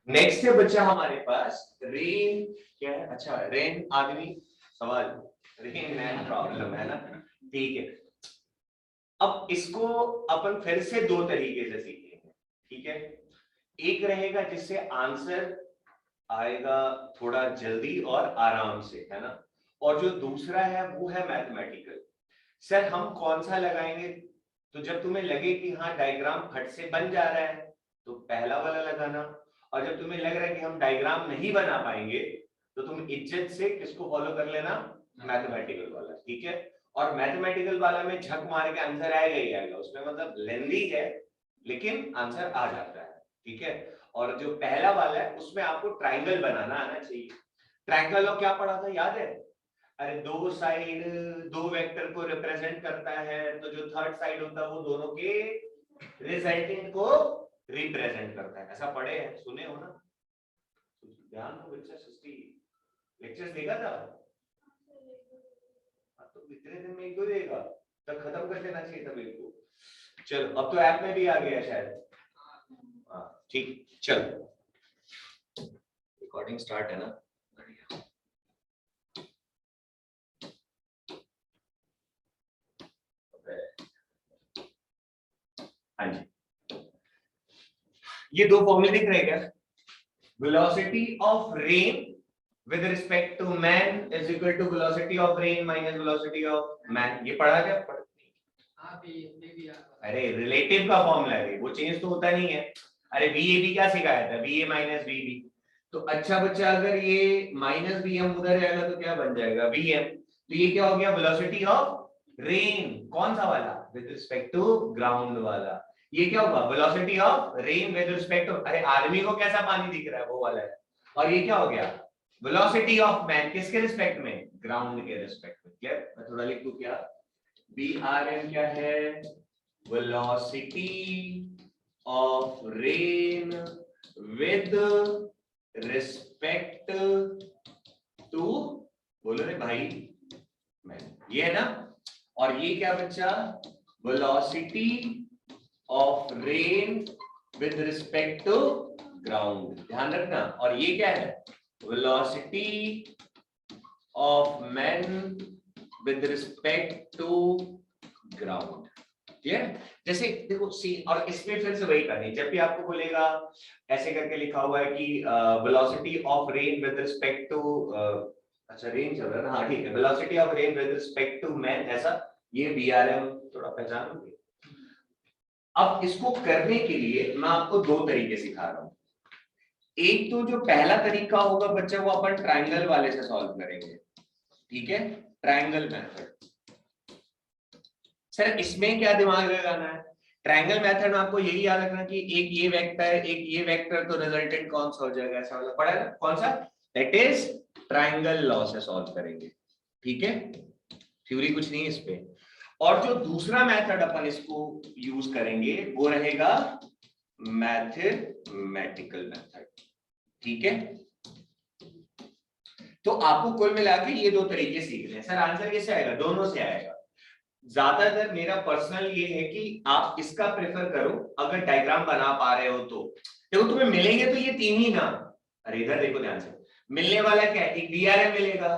Next है बच्चा हमारे पास रेन। क्या है? अच्छा, रेन आदमी सवाल, रेन मैन प्रॉब्लम है ना। ठीक है, अब इसको अपन फिर से दो तरीके से सीखेंगे। ठीक है, एक रहेगा जिससे आंसर आएगा थोड़ा जल्दी और आराम से, है ना, और जो दूसरा है वो है मैथमेटिकल। सर हम कौन सा लगाएंगे? तो जब तुम्हें लगे कि हाँ डायग्राम फट से बन जा रहा है तो पहला वाला लगाना, और जब तुम्हें लग रहा है कि हम डायग्राम नहीं बना पाएंगे तो तुम इज्जत से किसको फॉलो कर लेना? मैथमेटिकल वाला। ठीक है, और मैथमेटिकल वाला में झक मार के आंसर आएगा ही आएगा, उसमें मतलब लेंदी है लेकिन आंसर आ जाता है। ठीक है, और जो पहला वाला है उसमें आपको ट्राइंगल बनाना आना चाहिए। ट्राइंगल और क्या पढ़ा था याद है? अरे दो साइड दो वेक्टर को रिप्रेजेंट करता है, तो जो थर्ड साइड होता है वो दोनों के रिजल्टेंट को रिप्रेजेंट करता है। ऐसा पढ़े हैं, सुने हो ना? ध्यान दो बच्चा, सस्ती लेक्चर्स देखा था? तो इतने दिन में एक दो देगा, तब खत्म कर देना चाहिए था मेरे को। चलो, अब तो ऐप में भी आ गया शायद। ठीक, चलो रिकॉर्डिंग स्टार्ट है ना? हाँ जी, ये दो फॉर्मूले दिख रहे हैं क्या? Velocity of rain with respect to man is equal to velocity of rain minus velocity of man. ये पढ़ा क्या? अरे रिलेटिव का फॉर्मूला है, वो चेंज तो होता नहीं है। अरे VAB क्या सिखाया था? VA minus VB। तो अच्छा बच्चा, अगर ये माइनस VM उधर जाएगा तो क्या बन जाएगा? VM। तो ये क्या हो गया? Velocity of rain. कौन सा वाला? विद रिस्पेक्ट टू ग्राउंड वाला। ये क्या होगा? Velocity of rain with respect to, अरे आर्मी को कैसा पानी दिख रहा है वो वाला है। और ये क्या हो गया? वेलोसिटी ऑफ मैन किसके रिस्पेक्ट में? ग्राउंड के रिस्पेक्ट में। क्लियर? मैं थोड़ा लिख दूं क्या? BRM क्या है? Velocity of rain with respect to, बोलो रे भाई, मैन। ये है ना? और ये क्या बच्चा? Velocity of rain with respect to ground. ध्यान रखना। और ये क्या है? Velocity of man with respect to ground. Clear? जैसे देखो सी, और इसमें फिर से वही करनी, जब भी आपको बोलेगा ऐसे करके लिखा हुआ है कि velocity of rain with respect to, अच्छा रेन चल रहा है ना, हाँ ठीक है, velocity of rain with respect to man, ऐसा, ये BRM थोड़ा पहचानोगे। अब इसको करने के लिए मैं आपको दो तरीके सिखा रहा हूं। एक तो जो पहला तरीका होगा बच्चा, वो अपन ट्राइंगल वाले से सॉल्व करेंगे। ठीक है, ट्राइंगल मेथड। सर इसमें क्या दिमाग लगाना है? ट्रायंगल मेथड में आपको यही याद रखना कि एक ये वेक्टर एक ये वेक्टर, तो रिजल्टेंट कौन सा हो जाएगा? ऐसा वाला पढ़ा है ना? कौन सा? दैट इज ट्रायंगल लॉ से सॉल्व करेंगे। ठीक है, थ्योरी कुछ नहीं इस पे। और जो दूसरा मेथड अपन इसको यूज करेंगे वो रहेगा मैथमेटिकल मेथड। ठीक है, तो आपको कुल मिला के ये दो तरीके सीखने हैं। सर आंसर कैसे आएगा? दोनों से आएगा। ज्यादातर मेरा पर्सनल ये है कि आप इसका प्रेफर करो अगर डायग्राम बना पा रहे हो तो। देखो तुम्हें मिलेंगे तो ये तीन ही ना। अरे इधर देखो ध्यान से, मिलने वाला क्या है? एक VRM मिलेगा,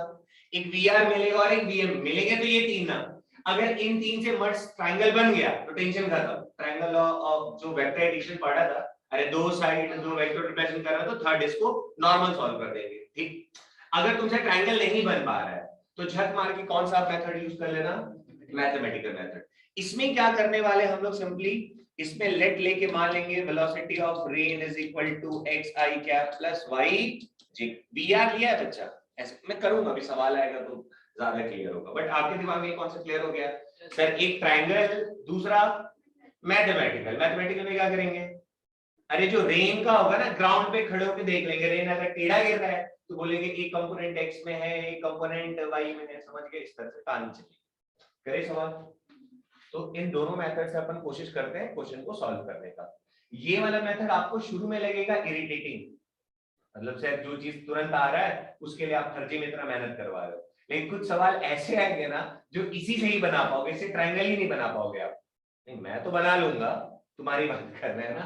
एक VR मिलेगा और एक VM मिलेंगे, तो ये तीन ना। अगर इन तीन से मर्ज ट्रायंगल बन गया तो टेंशन खत्म। ट्रायंगल ऑफ जो वेक्टर एडिशन पढ़ा था, अरे दो साइड दो वेक्टर रिप्रेजेंट कर रहा है तो थर्ड इसको नॉर्मल सॉल्व कर देंगे। ठीक, अगर तुमसे ट्रायंगल नहीं बन पा रहा है तो झक मार के कौन सा मेथड यूज कर लेना? Mathematical method. इसमें क्या करने वाले हम लोग? सिंपली इसमें लेट लेके मान लेंगे velocity of rain is equal to xi cap plus y j. VR लिया है बच्चा? ऐसे मैं करूंगा, अभी सवाल आएगा तो ज्यादा क्लियर होगा, बट आपके दिमाग में कौन सा क्लियर हो गया? सर एक ट्रायंगल, दूसरा मैथमेटिकल। मैथमेटिकल में क्या करेंगे? अरे जो रेन का होगा ना, ग्राउंड पे खड़े होकर देख लेंगे, रेन अगर टेढ़ा गिर रहा है तो बोलेंगे एक कंपोनेंट x में है एक कंपोनेंट y में है। समझ गए? इस तरह से कहानी चलेगी। करे सवाल? तो इन दोनों मेथड से अपन कोशिश करते हैं क्वेश्चन को सॉल्व करने का। ये वाला मेथड आपको शुरू में लगेगा इरिटेटिंग, मतलब शायद जो चीज तुरंत आ रहा है उसके लिए आप फर्जी में इतना मेहनत करवा रहे हो, लेकिन कुछ सवाल ऐसे आएंगे ना जो इसी से ही बना पाओगे, इससे ट्रायंगल ही नहीं बना पाओगे आप। नहीं मैं तो बना लूंगा, तुम्हारी बात कर रहे हैं ना।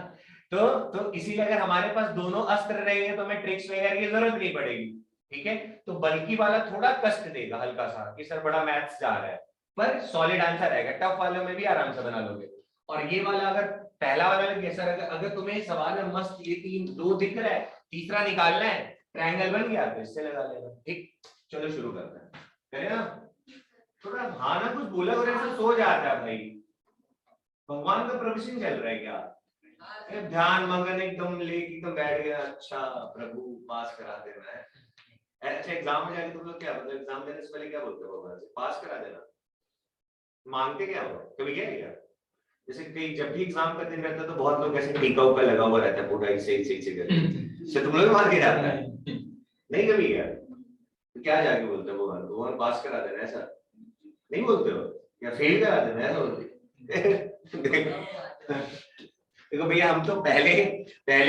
तो इसीलिए अगर हमारे पास दोनों अस्त्र रहेंगे तो हमें ट्रिक्स वगैरह की जरूरत नहीं पड़ेगी। ठीक है, तो बल्कि वाला थोड़ा कष्ट देगा हल्का सा कि सर बड़ा मैथ्स जा रहा है, पर सॉलिड आंसर आएगा, टफ वालों में भी आराम से बना लोगे। और ये वाला अगर पहला वाला लग गया सर, अगर तुम्हें सवाल में मस्त ये 3 2 दिख रहा है, तीसरा निकालना है, ट्रायंगल बन गया तो इससे लगा लेना। ठीक, चलो शुरू करते हैं, करें ना? थोड़ा हाँ ना कुछ बोला और ऐसा सो जाता है भाई, भगवान का प्रवचन चल रहा है क्या? ध्यान मगन एकदम लेके एकदम बैठ गया, अच्छा प्रभु पास करा देना है। अच्छा एग्जाम में जाके तुम लोग क्या मतलब एग्जाम देने से पहले क्या बोलते हो भगवान से? पास करा देना। मांगते क्या हो? कभी क्या क्या? जैसे कई जब भी एग्जाम का दिन रहता है तो बहुत लोग ऐसे टीका उका लगा हुआ रहता है पूरा ऐसे करके, तुम लोग मार के जाता है नहीं कभी क्या? तो क्या जाके बोलते हो भगवान को? भगवान पास करा देना ऐसा नहीं बोलते हो? या फेल करा देना ऐसा बोलते? देखो भैया हम तो पहले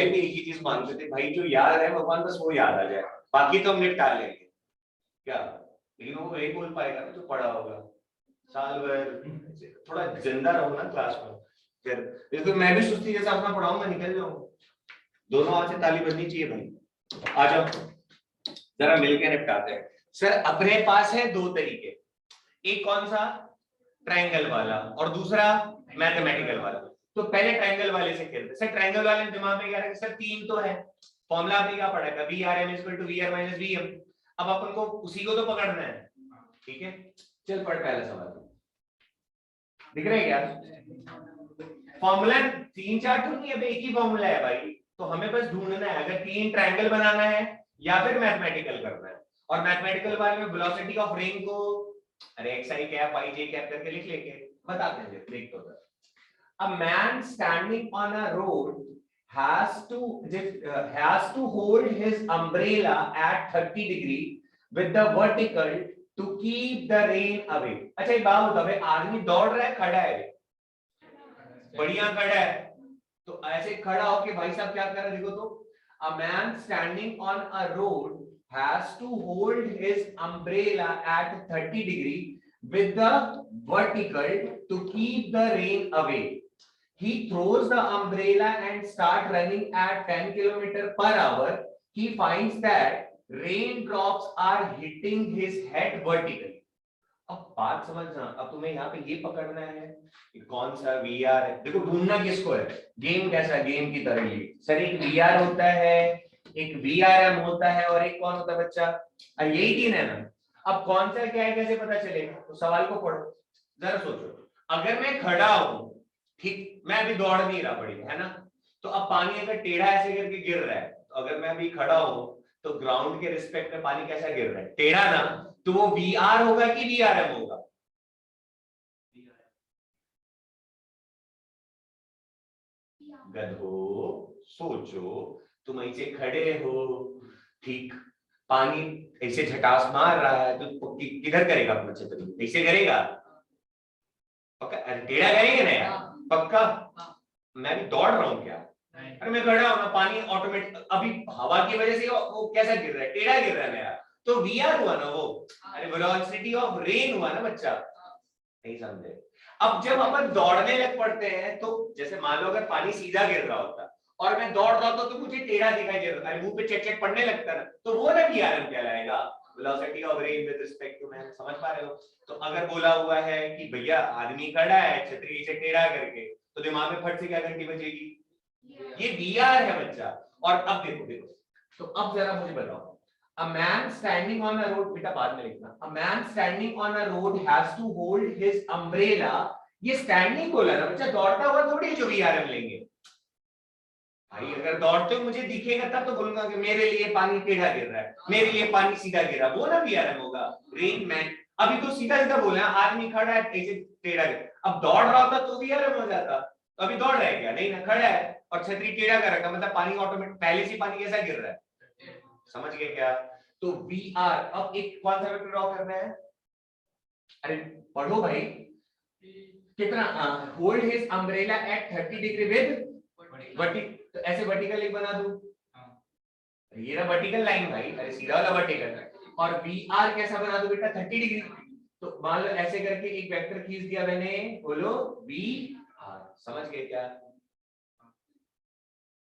भी एक ही चीज मानते थे भाई, जो याद है भगवान बस वो याद आ जाए, बाकी तो हम निपटा लेंगे क्या। लेकिन वो वही बोल पाएगा ना जो पढ़ा होगा साल भर। थोड़ा जिंदा रहो ना क्लास में। फिर तो मैं भी सुस्ती जैसा अपना पढ़ाऊंगा निकल जाऊंगा। दोनों हाथ से ताली बजनी चाहिए भाई। आ जाओ जरा मिलकर निपटाते हैं। सर अपने पास है 2 तरीके, एक कौन सा? ट्रायंगल वाला, और दूसरा मैथमेटिकल वाला। तो पहले ट्रायंगल वाले से खेलते। सर ट्रायंगल वाले दिमाग में क्या है? सर 3 तो है, फॉर्मूला आपने क्या पढ़ा था? VRM = VR - VM। अब अपन को उसी को तो पकड़ना है। ठीक है, चल पढ़ पहला सवाल। दिख रहा है क्या? फॉर्मूला 3 4 तो नहीं है, एक ही फॉर्मूला है भाई। तो हमें बस ढूंढना है अगर 3 ट्रायंगल बनाना है या फिर मैथमेटिकल करना है। और मैथमेटिकल वाले में वेलोसिटी ऑफ रेन को अरे xi कैप yj कैप करके लिख लेंगे, बताते हैं देख तो। A man standing on a road has to hold his umbrella at 30 degree with the vertical to keep the rain away। अच्छा एक बात बताओ भाई, आदमी दौड़ रहा है खड़ा है? बढ़िया खड़ा है। तो ऐसे खड़ा होके भाई साहब क्या कर रहा है देखो तो, a man standing on a road has to hold his umbrella at 30 degree with the vertical to keep the rain away। He throws the umbrella and start running at 10 km/h। He finds that raindrops are hitting his head vertically। अब बात समझना, अब तुम्हें यहाँ पे ये पकड़ना है कि कौन सा VR है। देखो ढूंढना किसको है, गेम कैसा, गेम की तरह ही। सर एक VR होता है, एक VRM होता है, और एक कौन होता है बच्चा? यही 3 है ना। अब कौन सा क्या है कैसे पता चलेगा? तो सवाल को पढ़ो जरा, सोचो अगर मैं खड़ा हूं, ठीक, मैं अभी दौड़ नहीं रहा बड़ी है ना, तो अब पानी अगर टेढ़ा ऐसे करके गिर रहा है, तो अगर मैं अभी खड़ा हूं तो ग्राउंड के रिस्पेक्ट में पानी कैसा गिर रहा है? टेढ़ा ना। तो वो VR होगा कि VRM होगा? गधो सोचो, तुम ऐसे खड़े हो, ठीक, पानी ऐसे झटास मार रहा है तो किधर करेगा अपना छतरी? ऐसे करेगा? पक्का टेढ़ा करेंगे ना यार, पक्का। मैं भी दौड़ रहा हूँ क्या? अरे मैं खड़ा हूँ ना, पानी ऑटोमेटिक अभी हवा की वजह से वो कैसा गिर रहा है? टेढ़ा गिर रहा है मेरा, तो VR हुआ ना वो। अरे वेलोसिटी ऑफ रेन हुआ ना बच्चा, नहीं समझे? अब जब अपन दौड़ने लग पड़ते हैं तो जैसे मान लो अगर पानी सीधा गिर रहा होता और मैं दौड़ रहा होता तो मुझे टेढ़ा दिखाई दे रहा था, मुंह पे चेक चेक पड़ने लगता ना, तो वो ना VRM कहलाएगा, velocity of rain with respect to man. समझ पा रहे हो? तो अगर बोला हुआ है कि भैया आदमी खड़ा है छतरी से टेढ़ा करके, तो दिमाग में फट से क्या घंटी बजेगी? ये VR है बच्चा। और अब देखो देखो, तो अब जरा मुझे बताओ, a man standing on a road, बेटा बाद में लिखना, a man standing on a road has to hold his umbrella। ये स्टैंडिंग बोला ना बच्चा, दौड़ता हुआ थोड़ी जो VRM लेंगे भाई। अगर दौड़ते हुए मुझे दिखेगा तब तो बोलूंगा कि मेरे लिए पानी टेढ़ा गिर रहा है, मेरे लिए पानी सीधा गिर रहा है, वो ना VRM होगा। रेन मैन अभी तो सीधा सीधा बोला, आदमी खड़ा है ऐसे टेढ़ा गिर, अब दौड़ रहा होता तो VRM हो जाता। तो अभी दौड़ रहा है क्या? नहीं ना, खड़ा है और छतरी टेढ़ा कर रखा, मतलब पानी ऑटोमेटिक पहले से पानी कैसा गिर रहा है, समझ गए क्या? तो VR। अब एक कौन सा वेक्टर ड्रॉ करना है? अरे पढ़ो भाई, कितना? Hold his umbrella at 30 degree with vertical. तो ऐसे वर्टिकल एक बना दूं, ये रहा वर्टिकल लाइन भाई, अरे सीधा वाला वर्टिकल। और VR कैसा बना दूं बेटा? 30 डिग्री। तो मान लो ऐसे करके एक वेक्टर खींच दिया मैंने, बोलो VR। समझ गए क्या?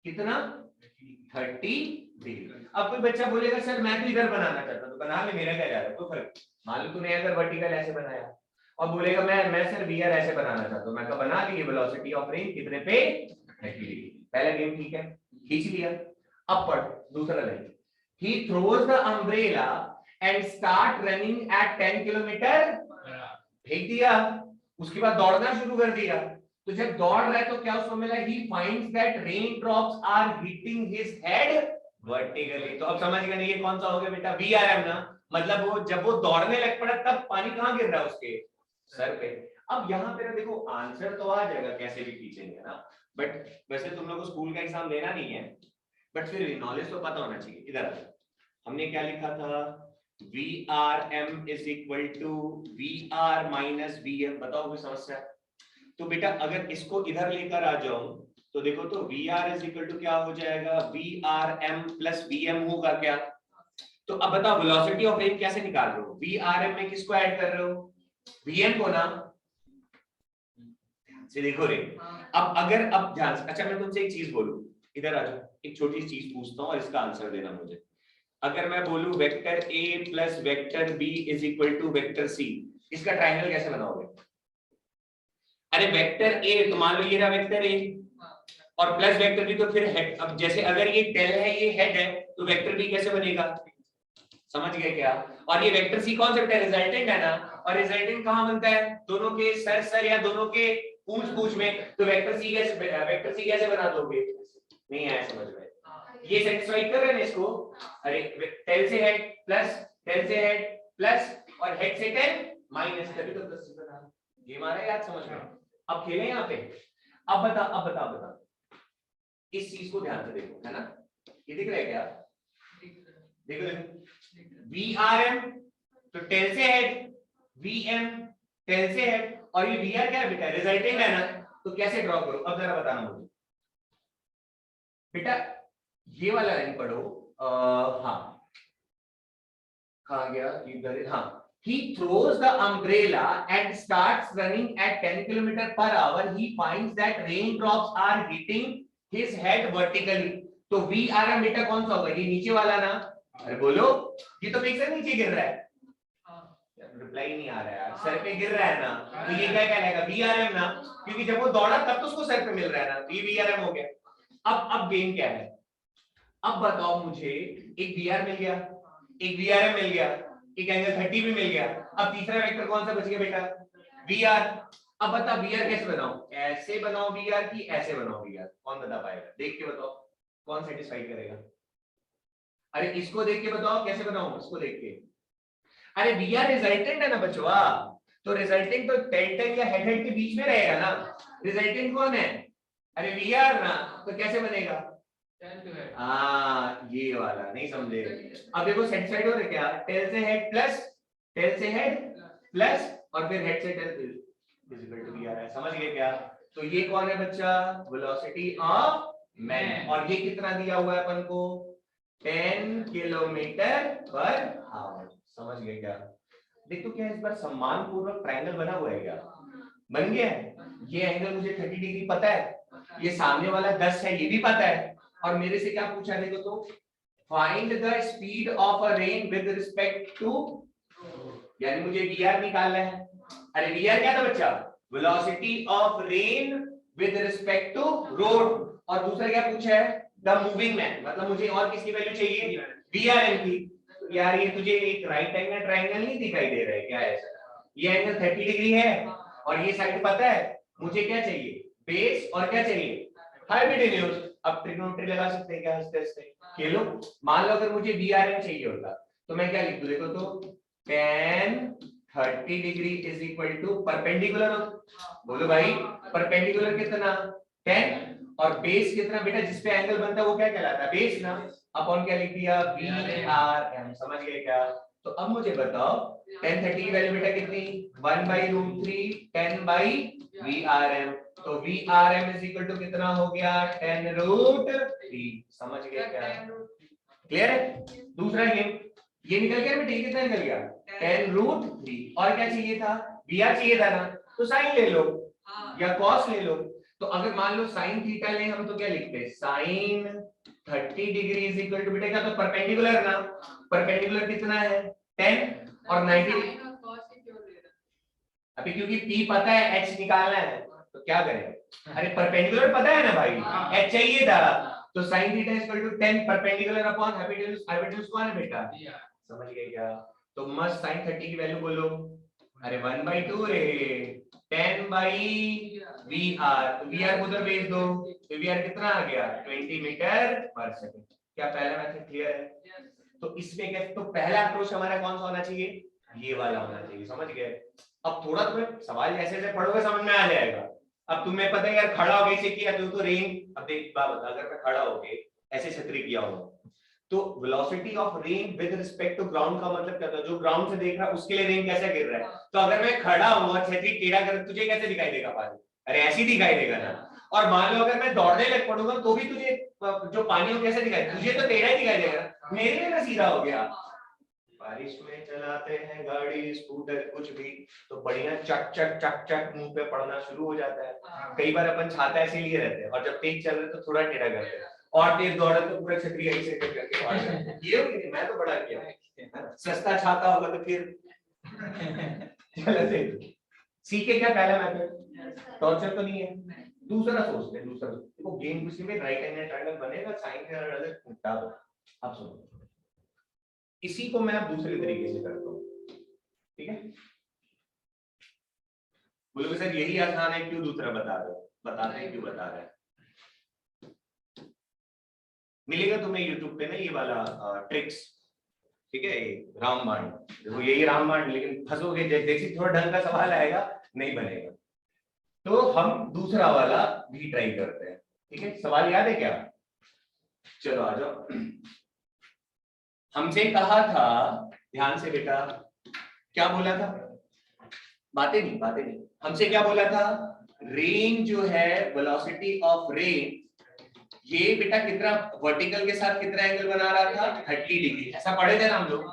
कितना 30 डिग्री। अब कोई बच्चा बोलेगा सर मैं तो इधर बनाना चाहता हूं, तो बना ले, मेरा क्या जा रहा है, कोई फर्क। मान लो तूने अगर वर्टिकल ऐसे बनाया और बोलेगा मैं सर वीआर ऐसे बनाना चाहता हूं, मैं कहा बना लिए, वेलोसिटी ऑफ रेन कितने पे 30 डिग्री। पहला गेम ठीक है, खींच लिया। अब पढ़ दूसरा line, he throws the umbrella and start running at 10 kilometre, फेंक दिया, उसके बाद दौड़ना शुरू कर दिया। तो जब दौड़ रहा है तो क्या उसको मिला, he finds that raindrops are hitting his head vertically। तो अब समझ गए ना ये कौन सा हो गया बेटा, VRM ना, मतलब वो जब वो दौड़ने लग पड़ा तब पानी कहाँ गिर रहा है, उसके सर पे। अब यहाँ पे ना देखो आंसर तो आ जाएगा कैसे भी खींचेंगे ना, बट वैसे तुम लोग को स्कूल का एग्जाम देना नहीं है, बट फिर भी नॉलेज तो पता होना चाहिए। इधर हमने क्या लिखा था, VRM is equal to VR minus VM। बताओ कोई समस्या। तो बेटा अगर इसको इधर लेकर आ जाऊं तो देखो तो VR इज इक्वल टू क्या हो जाएगा, VRM प्लस VM होगा क्या। तो अब बताओ वेलोसिटी ऑफ रेन कैसे निकाल रहे हो, VRM में किसको ऐड कर रहे हो, VM को ना। से देखो रे, अब अगर अब ध्यान से, अच्छा मैं तुमसे एक चीज बोलूं, इधर आ जाओ, एक छोटी सी चीज पूछता हूं और इसका आंसर देना मुझे। अगर मैं बोलूं vector A plus vector B is equal to vector C, इसका ट्रायंगल कैसे बनाओगे। अरे वेक्टर A तो मान लो ये रहा वेक्टर A और प्लस वेक्टर B, तो फिर हेड। अब जैसे अगर ये टेल है ये हेड है, तो वेक्टर B कैसे बनेगा, समझ गए क्या। और ये वेक्टर C कौन सा बेटा, रिजल्टेंट है ना, और रिजल्टेंट कहां बनता है, दोनों के सर सर या दोनों के पूंछ पूंछ में। तो वेक्टर C कैसे बना दोगे, नहीं आया समझ में, ये सेटिस्फाई कर रहे हैं इसको। अरे टेल से हेड प्लस टेल से हेड प्लस और हेड से टेल माइनस, तभी तो 10 बना। ये हमारा याद समझ में। अब खेलें यहाँ पे। अब बता इस चीज को ध्यान से देखो, है ना, ये दिख रहा है क्या, देखो VRM तो टेल से हेड, VM टेल से हेड, और ये VR क्या है बेटा, रिजल्टेंट है ना। तो कैसे ड्रॉ करो, अब जरा बताना मुझे बेटा। ये वाला लाइन पढ़ो, हाँ कहाँ गया इधर, हाँ। He throws the umbrella and starts running at 10 km/h. He finds that raindrops are hitting his head vertically. तो VRM बेटा कौन सा होगा, ये नीचे वाला ना। अरे बोलो, ये तो फिक्स है, नीचे गिर रहा है, रिप्लाई नहीं आ रहा है यार, सर पे गिर रहा है ना, तो ये क्या कहलाएगा, VRM ना, क्योंकि जब वो दौड़ा तब तो उसको सर पे मिल रहा है ना, तो ये VRM हो गया। अब गेम क्या है, अब बताओ मुझे, एक VR मिल गया, एक VRM मिल गया, एक एंगल 30 भी मिल गया। अब तीसरा वेक्टर कौन सा बच गया बेटा, VR। अब बता VR कैसे बनाऊं, ऐसे बनाओ VR की ऐसे बनाओ VR, कौन बता पाएगा, देख के बताओ कौन सेटिस्फाई करेगा। अरे इसको देख के बताओ कैसे बनाऊं, इसको देख के। अरे VR रिजल्टेंट है ना बच्चों, तो रिजल्टेंट तो टेल या हेड के बीच में रहेगा ना। रिजल्टेंट कौन है, अरे VR ना, तो कैसे बनेगा, ये वाला नहीं समझे। अब देखो सेटिस्फाइड हो रहे क्या, टेल से हेड प्लस टेल से हेड प्लस और फिर हेड से टेल इक्वल टू VR है, समझ गए क्या। तो ये कौन है बच्चा, वेलोसिटी ऑफ मैन, और ये कितना दिया हुआ है अपन को, 10 km/h। समझ गए क्या। देखो क्या इस बार सम्मान पूर्वक ट्रायंगल बना हुआ है क्या, बन गया है। ये एंगल मुझे 30 डिग्री पता है, ये सामने वाला 10 है ये भी पता है, और मेरे से क्या पूछा है देखो तो, find the speed of a rain with respect to, यानी मुझे VR निकालना है। अरे VR क्या था बच्चा, velocity of rain with respect to road, और दूसरा क्या पूछा है, द मूविंग मैन, मतलब मुझे और किसकी वैल्यू चाहिए, VRM की। तो यार ये तुझे एक राइट एंगल ट्रायंगल नहीं दिखाई दे रहा है क्या, ऐसा ये एंगल 30 डिग्री है और ये साइड पता है, मुझे क्या चाहिए, बेस और क्या चाहिए, हाइपोटेन्यूज। अब ट्रिग्नोमेट्री लगा सकते हैं क्या, हंसते हंसते खेलो। मान लो अगर मुझे VRM चाहिए होता तो मैं क्या लिख दूं, देखो तो tan 30 degree is equal to perpendicular, बोलो भाई परपेंडिकुलर कितना 10, और बेस कितना बेटा, जिसपे एंगल बनता है वो क्या कहलाता है, बेस ना, अपॉन क्या लिख दिया VRM, समझ गए क्या। तो अब मुझे बताओ tan 30 की वैल्यू बेटा कितनी, 1/√3 10/VRM, तो VRM इज इक्वल टू कितना हो गया, 10√3, समझ गए क्या, क्लियर है। दूसरा गेम ये निकल गया बेटा, ये कितना निकल गया 10√3, और क्या चाहिए था, VR चाहिए था ना, तो साइन ले लो या कॉस ले लो। तो अगर मान लो साइन थीटा लें हम तो क्या लिखते हैं, sine 30 degree is equal to, बेटा क्या तो परपेंडिकुलर ना, परपेंडिकुलर कितना है 10 और 90। अभी क्योंकि P पता है H निकालना है तो क्या करें, अरे परपेंडिकुलर पता है ना भाई, H चाहिए था तो sin theta is equal to 10 perpendicular upon hypotenuse कौन है बेटा, समझ गए क्या। तो मस्त sin 30 की वैल्यू बोलो, अरे 1/2 रे 10/VR, तो VR उधर भेज दो तो VR कितना आ गया 20 मीटर पर सेकंड। क्या पहला मेथड क्लियर है। तो इसमें क्या, तो पहला अप्रोच हमारा कौन सा होना चाहिए, ये वाला होना चाहिए, समझ गए। अब थोड़ा तुम्हें सवाल जैसे जैसे पढ़ोगे समझ में आ जाएगा। अब तुम्हें पता है यार खड़ा होके इसे किया तो रेन, अब देख बात बता, अगर मैं खड़ा होके ऐसे छतरी किया हूं तो velocity of rain with respect to ground का मतलब क्या होता है, जो ग्राउंड से देख रहा है उसके लिए रेन कैसे गिर रहा है। तो अगर मैं खड़ा हूं और छतरी टेढ़ा कर, तुझे कैसे दिखाई देगा पानी, अरे ऐसे ही दिखाई देगा ना। और मान लो अगर मैं दौड़ने लग पड़ूंगा तो भी तुझे जो पानी हो कैसे दिखाई, तुझे तो टेढ़ा ही दिखाई देगा, मेरे लिए ना सीधा हो गया। बारिश में चलाते हैं गाड़ी स्कूटर कुछ भी तो बढ़िया चक चक चक चक मुंह पे पड़ना शुरू हो जाता है। कई बार अपन छाता ऐसे लिए रहते हैं और जब तेज चल रहे तो थोड़ा टेढ़ा करते हैं और तेज दौड़े तो पूरा छतरी ऐसे करके भाग जाते हैं। ये हो, मैं तो बड़ा किया, सस्ता छाता होगा तो फिर चलो सीखे क्या पहला मेथड, टॉर्चर तो नहीं है। दूसरा सोचते हैं, दूसरा देखो गेम किसी में राइट एंगल ट्रायंगल बनेगा, साइन का एंगल उल्टा दो। अब सुनो इसी को मैं अब दूसरे तरीके से करता हूँ, ठीक है। बोलोगे सर यही आसान है क्यों दूसरा बता रहे हो, बताते हैं क्यों बता रहे हैं। मिलेगा तुम्हें यूट्यूब पे ना ये वाला ट्रिक्स, ठीक है, रामबाण, देखो यही रामबाण, लेकिन फंसोगे जैसे थोड़ा ढंग का सवाल आएगा नहीं बनेगा। तो हम दूसरा वाला भी ट्राई करते हैं, ठीक है। सवाल याद है क्या, चलो आ जाओ। हमसे कहा था, ध्यान से बेटा, क्या बोला था, बातें नहीं, हमसे क्या बोला था, रेन जो है वेलोसिटी ऑफ रेन, ये बेटा कितना वर्टिकल के साथ कितना एंगल बना रहा था 30 डिग्री, ऐसा पढ़े थे ना हम लोग।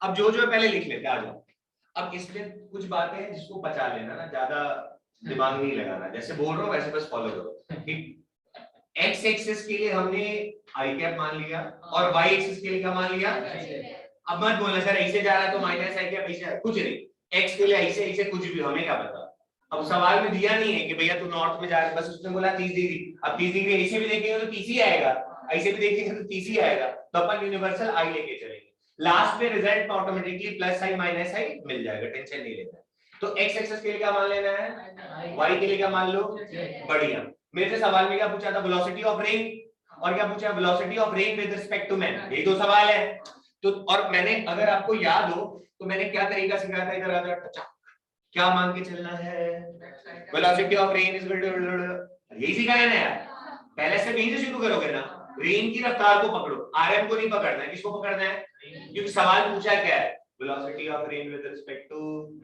अब जो जो है पहले लिख लेते, आ जाओ। अब इसमें कुछ बातें हैं जिसको बचा लेना ना, ज्यादा दिमाग नहीं लगाना, जैसे बोल रहा हूँ वैसे बस फॉलो करो, ठीक। एक्स एक्सिस के लिए हमने आई कैप मान लिया और वाई एक्सिस के लिए क्या मान लिया। अब मत बोलना सर ऐसे जा रहा है तो माइनस आई कैप ऐसे, कुछ नहीं, एक्स के लिए ऐसे कुछ भी, हमें क्या पता। अब सवाल में दिया नहीं है कि भैया तू नॉर्थ में जा रहा है, बस उसने बोला 30 डिग्री। अब 30 डिग्री ऐसे भी देखेंगे तो 30 ही आएगा, ऐसे भी देखेंगे तो 30 ही आएगा, तो अपन यूनिवर्सल आई लेके चलेंगे। लास्ट में रिजल्ट में ऑटोमेटिकली प्लस आई माइनस आई मिल जाएगा, टेंशन नहीं लेना। तो एक्स एक्सिस के लिए क्या मान लेना है, वाई के लिए क्या मान लो, बढ़िया। मेरे से सवाल में क्या पूछा था, वेलोसिटी ऑफ रेन, और क्या पूछा, velocity of rain with respect to man, यही दो सवाल है। तो और मैंने अगर आपको याद हो तो मैंने क्या तरीका सिखाया था, इधर आकर क्या मान के चलना है, वेलोसिटी ऑफ रेन इज यही सिखाया ना यार। पहले से यहीं से शुरू करोगे ना, रेन की रफ्तार को पकड़ो, आरएम को नहीं पकड़ना है, किसको पकड़ना है, क्योंकि सवाल पूछा क्या है, velocity of rain with respect to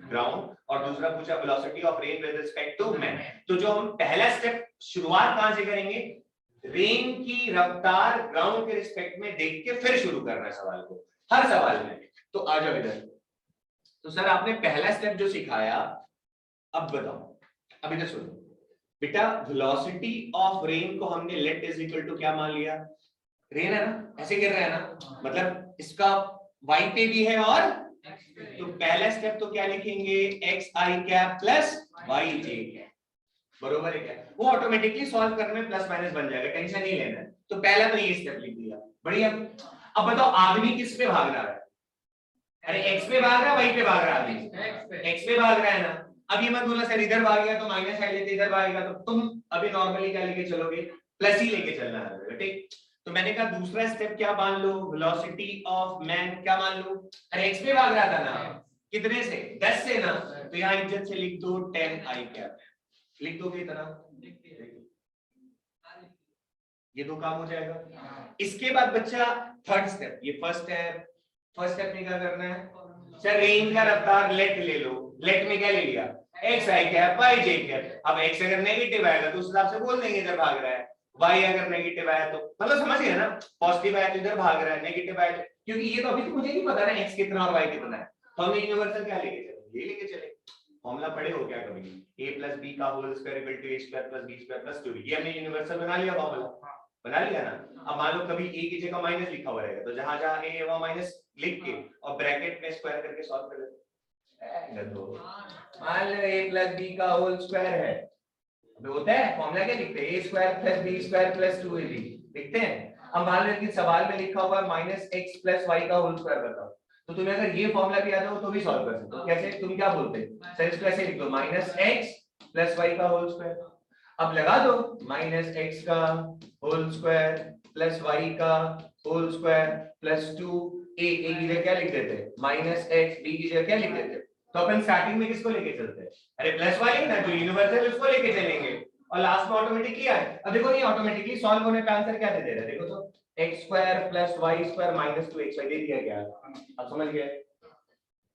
ground, और दूसरा पूछा velocity of rain with respect to man. तो जो हम पहला स्टेप शुरुआत कहां से करेंगे, रेन की रफ्तार ग्राउंड के रिस्पेक्ट में देख के फिर शुरू करना है सवाल को, हर सवाल में। तो आ जाओ इधर। तो सर आपने पहला स्टेप जो सिखाया, अब बताओ, अब इधर सुनो बेटा, वेलोसिटी ऑफ रेन को हमने लेट इज इक्वल टू क्या मान लिया, रेन है ना, ऐसे गिर रहा है ना, मतलब इसका वाई पे भी है, और तो पहला स्टेप तो क्या लिखेंगे, एक्स आई cap plus y j cap, बरोबर है क्या, वो ऑटोमेटिकली सॉल्व करने में प्लस माइनस बन जाएगा, टेंशन नहीं लेना है। तो पहला तो ये स्टेप लिख दिया, बढ़िया। अब बताओ आदमी किस पे भाग रहा है, अरे एक्स पे भाग रहा है, वाई पे भाग रहा है, एक्स पे भाग रहा है ना। अब ये मत बोलना सर इधर भाग गया तो माइनस आई लेते, इधर भागेगा तो तुम अभी नॉर्मली क्या लेके चलोगे, प्लस ही लेके चलना है, ठीक। तो मैंने कहा दूसरा स्टेप क्या मान लो, वेलोसिटी ऑफ मैन क्या मान लो, अरे एक्स पे भाग रहा था ना, कितने से 10 से ना, तो यहाँ इज्जत से लिख दो 10 आई कैप, लिख दोगे इतना, ये दो काम हो जाएगा। इसके बाद बच्चा थर्ड स्टेप, ये फर्स्ट स्टेप में क्या करना है, सर रेन का रफ्तार लेट ले लो, लेट में क्या ले लिया, एक्स आई कैप वाई जे कैप। अब एक्स अगर नेगेटिव आएगा तो उस हिसाब से बोल देंगे इधर भाग रहा है, वाई अगर नेगेटिव आया तो मतलब समझ गए ना, पॉजिटिव आया तो इधर भाग रहा है, नेगेटिव आया तो, क्योंकि ये तो अभी तो मुझे नहीं पता ना एक्स कितना और वाई कितना है, तो हम यूनिवर्सल क्या लेके चले, ये लेके चले, फॉर्मूला पढ़े हो क्या कभी? a प्लस बी का whole square equal to a square plus b square plus 2b। ये हमने यूनिवर्सल बना लिया फॉर्मूला, बना लिया ना। अब मान लो कभी a की जगह माइनस लिखा हुआ रहेगा, तो जहां जहां a है वहां माइनस लिख के और ब्रैकेट में स्क्वायर करके सॉल्व कर लेते हैं। मान लो a प्लस b का होल स्क्वायर है, तो होता है फॉर्मूला क्या लिखते हैं? a square plus b square plus 2ab लिखते हैं। अब मान लो कि सवाल में लिखा हुआ है माइनस x प्लस y का होल स्क्वायर बताओ, तो तुम्हें अगर ये फॉर्मूला भी आता हो तो भी सॉल्व कर सकते हो। कैसे? तुम क्या बोलते हैं सर, इसको ऐसे लिख दो माइनस x प्लस y का होल स्क्वायर। अब लगा दो माइनस x का होल स्क्वायर प्लस y का होल स्क्वायर प्लस 2 a की जगह क्या लिख देते हैं? माइनस x, b की जगह क्या लिख देते हैं? तो अपन स्टार्टिंग में किसको लेके चलते हैं? अरे प्लस वाले ना, जो यूनिवर्सल उसको लेके चलेंगे और लास्ट में ऑटोमेटिकली आए। अब देखो ये ऑटोमेटिकली सॉल्व होने पे आंसर क्या दे दे रहा है? देखो तो x square plus y square minus 2xy दे दिया क्या? अब समझ गए?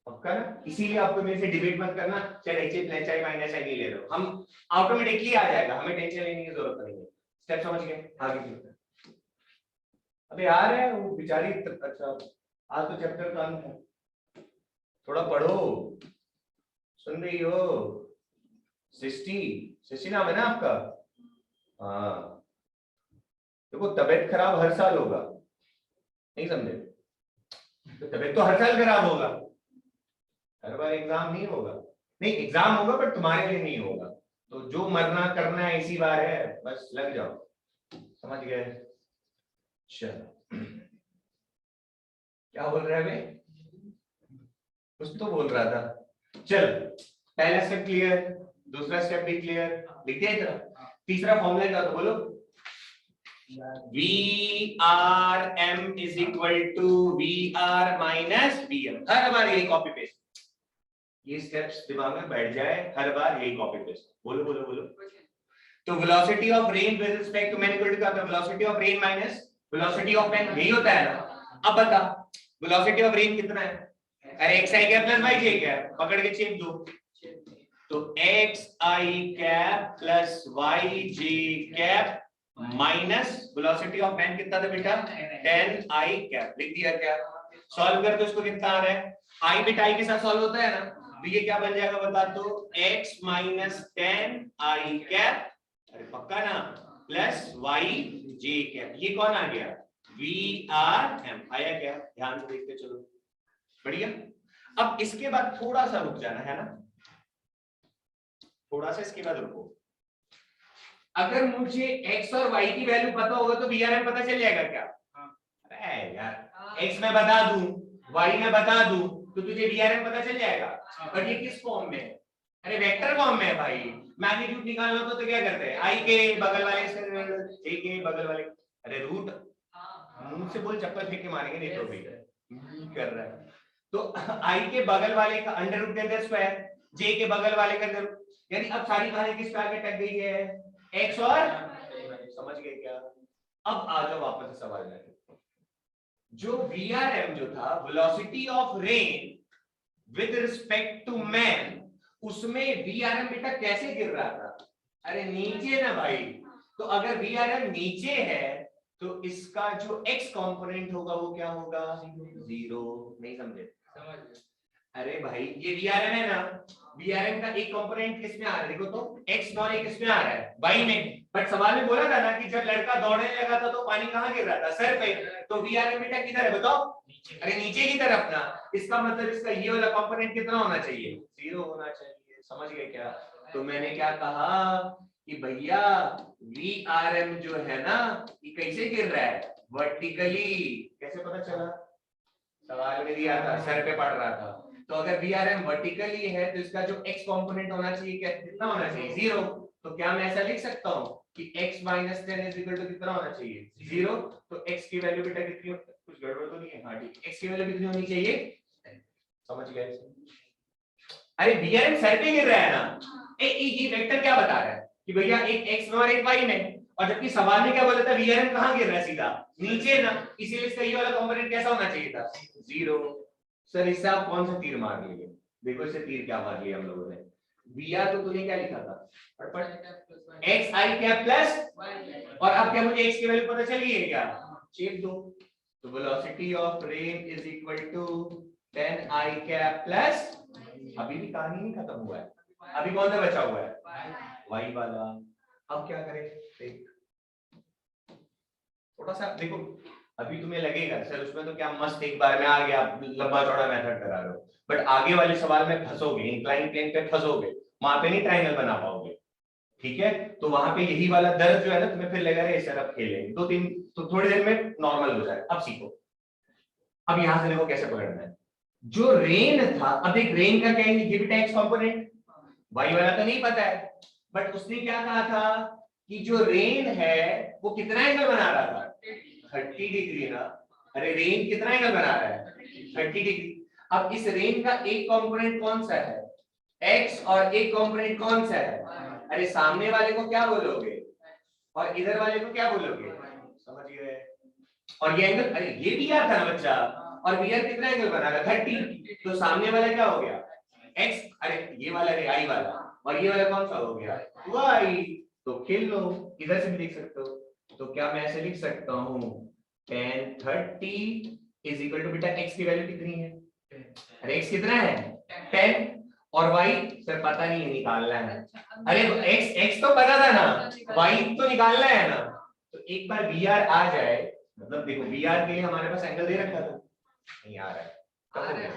पक्का ना? इसीलिए आपको मेरे से डिबेट मत करना, चाहे h प्लस चाहे माइनस आई नहीं ले रहे हो, हम ऑटोमेटिकली आ जाएगा, हमें टेंशन लेने की जरूरत नहीं है। स्टेप समझ गए? आगे चलते। अबे यार है वो बेचारी, अच्छा आज तो चैप्टर का अंत है, थोड़ा पढ़ो, सुन रही हो? सृष्टि, सृष्टि नाम है ना आपका? हाँ देखो, तबीयत खराब हर साल होगा, नहीं समझे? तो तबीयत तो हर साल खराब होगा, हर बार एग्जाम नहीं होगा। नहीं एग्जाम होगा पर तुम्हारे लिए नहीं होगा, तो जो मरना करना है इसी बार है, बस लग जाओ। समझ गए? चलो क्या बोल रहे हैं? कुछ तो बोल रहा था। चल पहला स्टेप क्लियर, दूसरा स्टेप भी क्लियर, लिख दिया इधर। तीसरा फॉर्मूला क्या था बोलो? VRM is equal to VR minus VM। हर बार यही कॉपी पेस्ट, ये स्टेप्स दिमाग में बैठ जाए, हर बार यही कॉपी पेस्ट। बोलो बोलो बोलो। तो velocity of rain with respect to man equal to क्या होता है? Velocity of rain minus velocity of man, यही होता है ना। अब बता वेलोसिटी ऑफ रेन कितना है? अरे xi cap plus y j cap, पकड़ के चेप दो। तो xi cap plus yj cap minus velocity of man कितना था बेटा? 10i cap. लिख दिया क्या? सॉल्व कर, तो इसको कितना आ रहा है? i बिट i के साथ सॉल्व होता है ना, तो ये क्या बन जाएगा बता दो? x माइनस 10i कैप, अरे पक्का ना, प्लस yj कैप। ये कौन आ गया? VRM आया क्या? ध्यान से देखते चलो, बढ़िया। अब इसके बाद थोड़ा सा रुक जाना है ना, थोड़ा सा इसके बाद रुको। अगर मुझे x और y की वैल्यू पता होगा तो VRM पता चल जाएगा क्या? अरे यार x मैं बता दूं, y मैं बता दूं, तो तुझे VRM पता चल जाएगा। और ये किस फॉर्म में है? अरे वेक्टर फॉर्म में है भाई। मैग्नीट्यूड निकालना तो क्या करते हैं? i के बगल वाले j के बगल वाले, अरे रूट, मुंह से बोल, चप्पल फेंक के मारेंगे नहीं तो भाई कर रहा है। तो i के बगल वाले का अंडर रूट के अंदर स्क्वायर, j के बगल वाले का अंदर, यानी अब सारी कहानी किस पे आके टक गई है? x और, समझ गए क्या? अब आ जाओ वापस से सवाल में। जो VRM जो था velocity of rain with respect to man, उसमें VRM बेटा कैसे गिर रहा था? अरे नीचे ना भाई। तो अगर VRM नीचे है तो इसका जो x कंपोनेंट होगा वो क्या होगा? 0। नहीं समझे? अरे भाई ये VRM है ना, VRM का एक कंपोनेंट किसमें आ रहा है? देखो तो x नॉट एक किसमें आ रहा है? y में। बट सवाल में बोला था ना कि जब लड़का दौड़ने लगा था तो पानी कहाँ गिर रहा था? सर पे। तो VRM बेटा किधर है बताओ? अरे नीचे की तरफ ना। इसका मतलब इसका ये वाला कंपोनेंट कितना होना चाहिए? 0 होना चाहिए। समझ गए क्या? तो मैंने क्या कहा कि भैया VRM जो है ना, ये कैसे गिर रहा है? वर्टिकली। कैसे पता चला? सवाल में दिया था, सर पे पढ़ रहा था। तो अगर VRM वर्टिकली है तो इसका जो x कंपोनेंट होना चाहिए क्या, कितना होना चाहिए? 0। तो क्या मैं ऐसा लिख सकता हूँ कि x minus 10 is equal to कितना होना चाहिए? 0। तो x की वैल्यू बेटा कितनी, कुछ गड़बड़ तो नहीं है? हाँ ठीक, x की वैल्यू कितनी होनी चाहिए? समझ गए? अरे VRM सर पे गिर रहा है ना, ये वेक्टर क्या बता रहा है कि भैया एक x में और एक y में, और जबकि सवाल में क्या बोला था? VRM कहाँ गिर रहा है? सीधा नीचे ना, इसीलिए इसका ये वाला कंपोनेंट कैसा होना चाहिए था? 0। सर इससे आप कौन सा तीर मार लिए? देखो इससे तीर क्या मार लिया हम लोगों ने। VR तो तूने क्या लिखा था? x i कैप प्लस, और अब क्या मुझे x की वैल्यू पता चली है क्या? चेक दो। तो velocity of rain is equal to 10 i cap plus, अभी भी कहानी नहीं खत्म हुआ है, अभी कौन सा बचा हुआ है? y वाला। अब क्या करें? देख थोड़ा सा देखो, अभी तुम्हें लगेगा सर उसमें तो क्या मस्त एक बार में आ गया, लंबा चौड़ा मेथड करा रहे हो, बट आगे वाले सवाल में फंसोगे, इंक्लाइन प्लेन पे फंसोगे, वहां पे नहीं ट्रायंगल बना पाओगे। ठीक है, तो वहां पे यही वाला दर्द जो है ना तुम्हें फिर लगेगा ये सर अब खेलेंगे 2-3, तो थोड़ी देर में नॉर्मल हो जाए। अब सीखो, अब यहां से देखो कैसे पकड़ना है। जो रेन था, अब देख रेन का क्या है, ये भी टैक्स कंपोनेंट, वाई वाला तो नहीं पता है, बट उसने क्या कहा था कि जो रेन है वो कितना एंगल बना रहा था? 30 डिग्री ना। अरे रेन कितना एंगल बना रहा है? 30 डिग्री। अब इस रेन का एक कंपोनेंट कौन सा है? x, और एक कंपोनेंट कौन सा है? अरे सामने वाले को क्या बोलोगे और इधर वाले को क्या बोलोगे? समझ गए? और ये एंगल, अरे ये भी यार था ना बच्चा, और VR कितना एंगल बना रहा है? 30। तो सामने वाला क्या हो गया? x, अरे ये वाला रे आई वाला, और ये वाला कौन सा हो गया? y। तो खेल लो, इधर से भी देख सकते हो। तो क्या मैं ऐसे लिख सकता हूँ tan 30 इज इक्वल टू बेटा x की वैल्यू कितनी है? अरे x कितना है? 10, और y सर पता नहीं है, निकालना है। अरे x तो पता था ना, y तो निकालना है ना। तो एक बार VR आ जाए, मतलब देखो VR के लिए हमारे पास एंगल दे रखा था, नहीं आ रहा है, कब हो गया?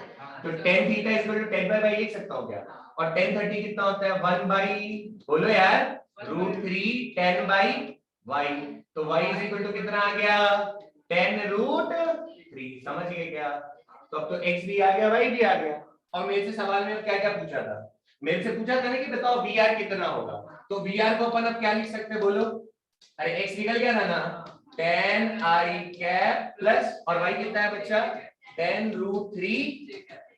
तो tan theta equal to 10 by लिख सकता हूँ क्या? और tan 30 कितना होता है? 1 बाई, बोलो यार, √3 10 बाई y। तो y इज इक्वल टू कितना आ गया? 10√3। समझ गए क्या? तो अब तो x भी आ गया, y भी आ गया। और मेरे से सवाल में क्या क्या पूछा था? मेरे से पूछा था ना कि बताओ VR कितना होगा, तो VR को अपन अब क्या लिख सकते हैं बोलो? अरे x निकल गया था ना, tan I कैप प्लस, और y कितना है बच्चा? 10√3।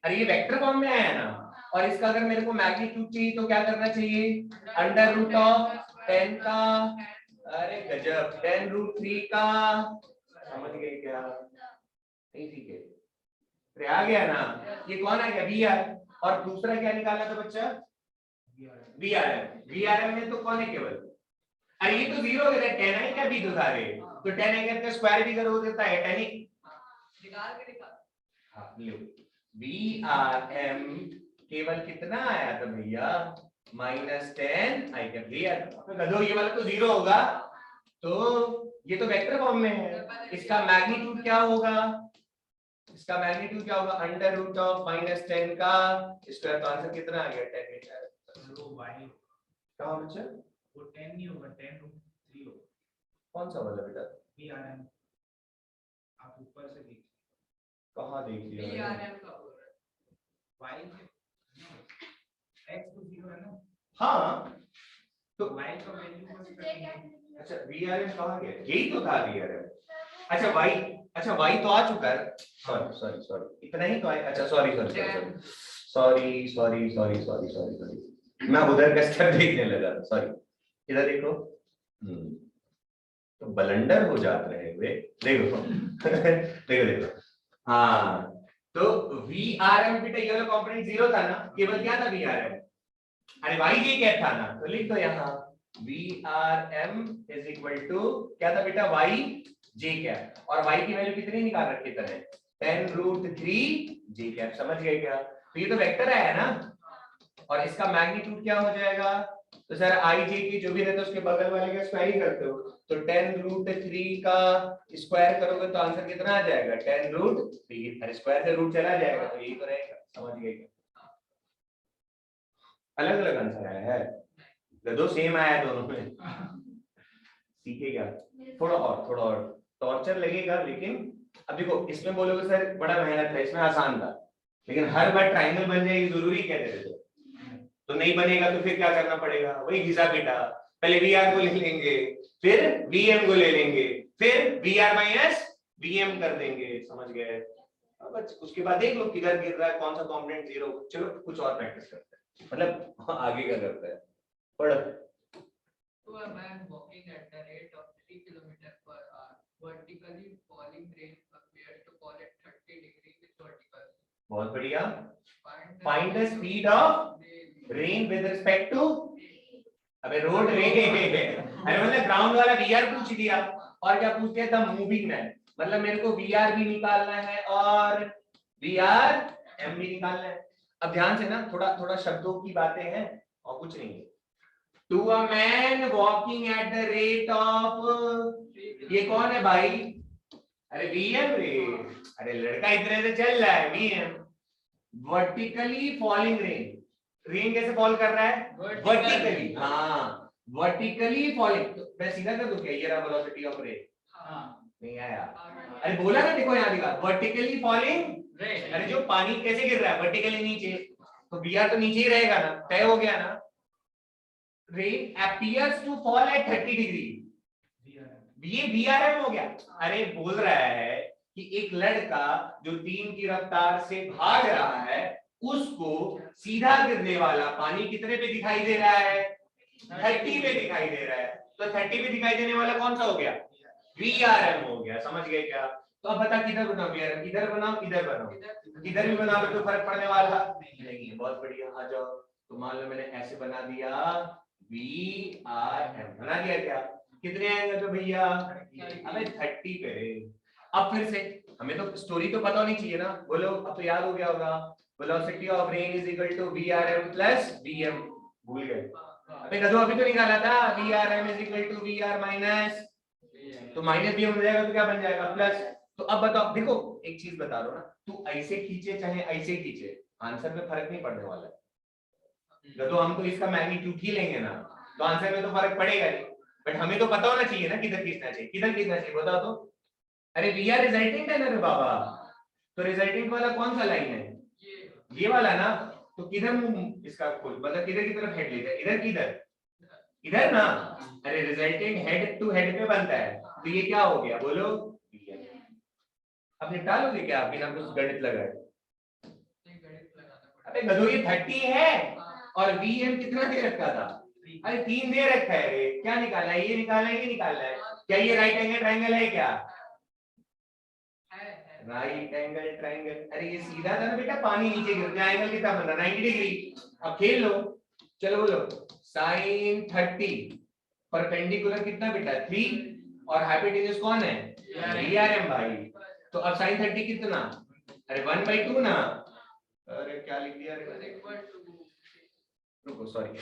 अरे ये वेक्टर फॉर्म में आया ना, और इसका अगर मेरे को मैग्नीट्यूड चाहिए तो क्या करना चाहिए? √10 का, अरे गजब, 10√3 का। समझ गए क्या? नहीं ठीक है, तो आ गया ना। ये कौन आ गया? VR। और दूसरा क्या निकाला था बच्चा? VRM में तो कौन है केवल? अरे ये तो 0 हो गया, 10 आई क्या भी तो सारे, तो 10 आई का स्क्वायर भी कर हो देता है 10 निकाल के दिखा। हाँ लो, VRM केवल कितना आया था भैया? -10 आई कैप लिया। तो ये वाला तो 0 होगा, तो ये तो वेक्टर फॉर्म में है, इसका मैग्नीट्यूड क्या होगा? इसका मैग्नीट्यूड क्या होगा? √10 का स्क्वायर। तो आंसर कितना आ गया? 10 मीटर। कहां बच्चा? वो 10 नहीं होगा, 10√3 होगा। कौन सा वाला बेटा? VRM। आप ऊपर से देख, कहां देख लिया? VRM का बोल रहा है, y x तो 0 है ना। हाँ, तो y का वैल्यू बस, अच्छा VRM कहां गया? यही तो था VRM। अच्छा y, अच्छा y तो आ चुका है। सॉरी सॉरी सॉरी, इतना ही तो है। अच्छा sorry sorry sorry sorry sorry sorry sorry sorry, मैं उधर का स्टेप देखने लगा था, सॉरी। इधर देखो, तो बलंडर हो जाते रहे वे, देखो देखो देखो, हाँ। तो VRM बेटा ये वाला कंपोनेंट 0 था ना, केवल क्या था VRM? अरे YJ क्या था ना, तो लिख दो यहाँ VRM इज इक्वल टू क्या था बेटा? YJ cap. और y की वैल्यू कितनी निकाल रखी है? 10√3 J कैप। समझ गए क्या? तो ये तो वेक्टर है ना, और इसका मैग्नीट्यूड क्या हो जाएगा? तो सर IJ की जो भी रहता है उसके बगल वाले का स्क्वायर ही करते हो, तो 10√3 का स्क्वायर करोगे तो आंसर कितना आ जाएगा? 10√3। अरे स्क्वायर से रूट चला जाएगा, तो यही तो रहेगा। समझ गए क्या? अलग अलग आंसर आया है, दो सेम आया दोनों में। सीखेगा थोड़ा और टॉर्चर लगेगा, लेकिन अब देखो इसमें बोलोगे सर बड़ा मेहनत है, इसमें आसान था, लेकिन हर बार ट्रायंगल बन जाएगी जरूरी क्या है? तो नहीं बनेगा तो फिर क्या करना पड़ेगा? वही घिसा पीटा, पहले VR को लिख लेंगे, फिर VM को ले लेंगे, फिर VR माइनस VM कर देंगे। समझ गए? अब उसके बाद देख लो किधर गिर रहा है, कौन सा कंपोनेंट 0। चलो कुछ और प्रैक्टिस करते हैं, मतलब आगे क्या करते हैं, पढ़। To a man walking at the rate of 3 km/h, vertically falling rain appears to fall at 30 degree with vertical. बहुत बढ़िया। Find the speed of rain with respect to, अबे रोड रे, अरे मतलब ग्राउंड वाला VR पूछ दिया, और क्या पूछ दिया था? Moving man. मतलब मेरे को VR भी निकालना है और VRM भी निकालना है। अब ध्यान से ना, थोड़ा थोड़ा शब्दों की बातें हैं और कुछ नहीं। To a man walking at the rate of, ये कौन है भाई? अरे वीएम रे, अरे लड़का इतने से चल रहा है VM. Vertically falling rain, rain कैसे फॉल कर रहा है? वर्टिकली। हाँ वर्टिकली फॉलिंग, तो मैं सीधा कर दूं क्या? ये रहा वेलोसिटी ऑफ रेन। नहीं आया? अरे बोला ना, देखो यहाँ लिखा वर्टिकली फॉलिंग। अरे जो पानी कैसे गिर रहा है? वर्टिकली नीचे, तो वीआर तो नीचे ही रहेगा ना, तय हो गया ना। Rain appears to fall at 30 degree, ये वीआरएम हो गया। अरे बोल रहा है कि एक लड़का जो 3 की रफ्तार से भाग रहा है, उसको सीधा गिरने वाला पानी कितने पे दिखाई दे रहा है? 30 पे दिखाई दे रहा है। तो 30 पे दिखाई देने वाला कौन सा हो गया? वीआरएम हो गया। समझ गए क्या? तो अब बता किधर बनाओ वीआरएम? इधर बनाओ, इधर बनाओ? इधर भी बना लो तो फर्क पड़ने वाला नहीं है। बहुत बढ़िया, आ जाओ। तो मान लो मैंने ऐसे बना दिया, वीआरएम बना दिया। क्या कितने आएंगे तो भैया? अबे 30 पे। अब फिर से हमें तो स्टोरी तो पता होनी चाहिए ना, बोलो। अब तो याद हो गया होगा, velocity of rain is equal to VRM plus VM. भूल गए? अबे गधो, अभी तो निकाला था VRM is equal to VR minus, तो माइनस वीएम हो जाएगा तो क्या बन जाएगा? प्लस। तो अब बताओ, देखो एक चीज बता दो ना, तू ऐसे खींचे चाहे ऐसे खींचे, आंसर में फर्क नहीं पड़ने वाला है। तो हम तो इसका मैग्नीट्यूड ही लेंगे ना, तो आंसर में तो फर्क पड़ेगा नहीं। बट हमें तो पता होना चाहिए ना किधर खींचना चाहिए, किधर खींचना चाहिए, बता दो। अरे वी आर रिजल्टेंट है ना रे बाबा, तो रिजल्टेंट वाला कौन सा लाइन है? ये वाला ना। तो किधर मुंह इसका खोल, मतलब किधर की तरफ हेड लेते हैं? इधर किधर? इधर ना। अरे रिजल्टेंट हेड टू हेड पे बनता है, तो ये क्या हो गया बोलो? अब निपटा लोगे क्या बिना कुछ गणित लगाए? अबे गधो, ये 30 है और वीएम कितना दे रखा था? अरे 3 दे रखा है रे। क्या निकालना है? ये निकालना है, ये निकालना है। क्या ये राइट एंगल ट्रायंगल है क्या? Right angle triangle. अरे ये सीधा था ना बेटा, पानी नीचे गिर जाए, एंगल कितना बन रहा? 90 डिग्री। अब खेल लो, चलो बोलो। साइन 30 परपेंडिकुलर कितना बेटा? 3, और हाइपोटेन्यूज कौन है? वीआरएम भाई। तो अब साइन 30 कितना? अरे 1/2 ना। अरे क्या लिख दिया? रुको सॉरी,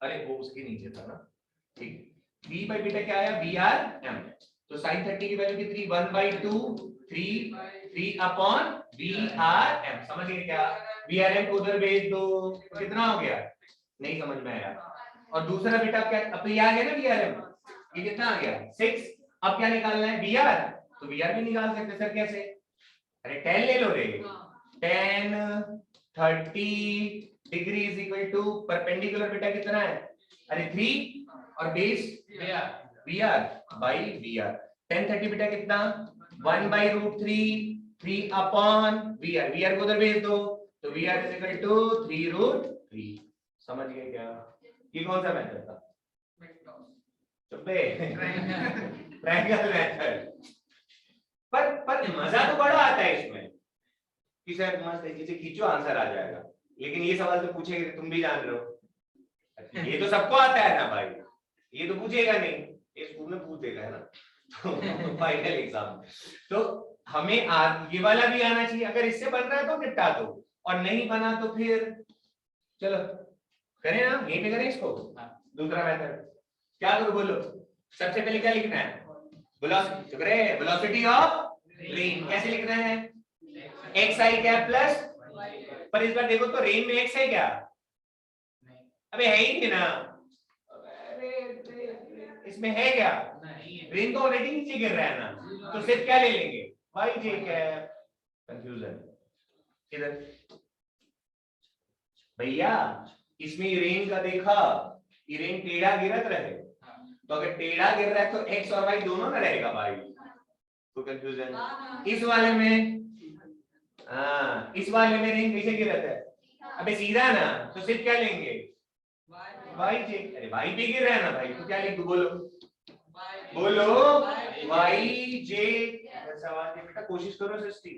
अरे वो उसके नीचे था ना। ठीक, 3 बाई बेटा क्या आया? वीआरएम। तो साइन 30 की वैल्यू कितनी? 1/2, 3 अपॉन वीआरएम। समझ गए क्या? वीआरएम को उधर भेज दो, तो कितना हो गया? नहीं समझ में आया। और दूसरा बेटा क्या? अब तो ये आ गया ना वीआरएम, ये कितना आ गया? 6। अब क्या निकालना है? वीआर। तो वीआर भी निकाल सकते सर, कैसे? अरे 10 ले लो रे। 10 30 degree is equal to perpendicular बेटा कितना है? अरे 3, और बेस वीआर बाई वीआर। 10 30 बेटा कितना? 1/√3, 3 अपॉन वीआर। वीआर को उधर भेज दो, तो वीआर इज इक्वल टू 3√3। समझ गए क्या? ये कौन सा मेथड था? चुप्पे ट्रायंगल मेथड। पर मजा तो बड़ा आता है इसमें कि सर मस्त तरीके से खींचो, आंसर आ जाएगा। लेकिन ये सवाल तो पूछेगा, तुम भी जान रहे हो, ये तो सबको आता है ना भाई, ये तो पूछेगा नहीं, ये स्कूल में पूछ देगा है ना तो फाइनल एग्जाम। तो हमें ये वाला भी आना चाहिए। अगर इससे बन रहा है तो निपटा दो, और नहीं बना तो फिर चलो करें ना, यहीं पे करें इसको। दूसरा मेथड क्या करो बोलो? सबसे पहले क्या लिखना है? Velocity of rain. कैसे लिखना है? एक्स आई कैप प्लस, पर इस बार देखो तो रेन में एक्स है क्या? अबे है ही नहीं ना। अरे इसमें है क्या? रेन तो ऑलरेडी नीचे गिर रहा है ना, तो सिर्फ क्या ले लेंगे? Y j cap. कंफ्यूजन किधर भैया? इसमें रेन का देखा, ये रेन टेढ़ा गिरत रहे, तो अगर टेढ़ा गिर रहा है तो एक्स और वाई दोनों ना रहेगा भाई, तो कंफ्यूजन। इस वाले में इस वाले में रेन कैसे गिरता है? अबे सीधा ना, तो सिर्फ क्या लेंगे? वाई जे। अरे वाई पे गिर रहा है ना भाई, तो क्या लिख दो बोलो? बोलो वाई जे। सवाल बेटा कोशिश करो सृष्टि।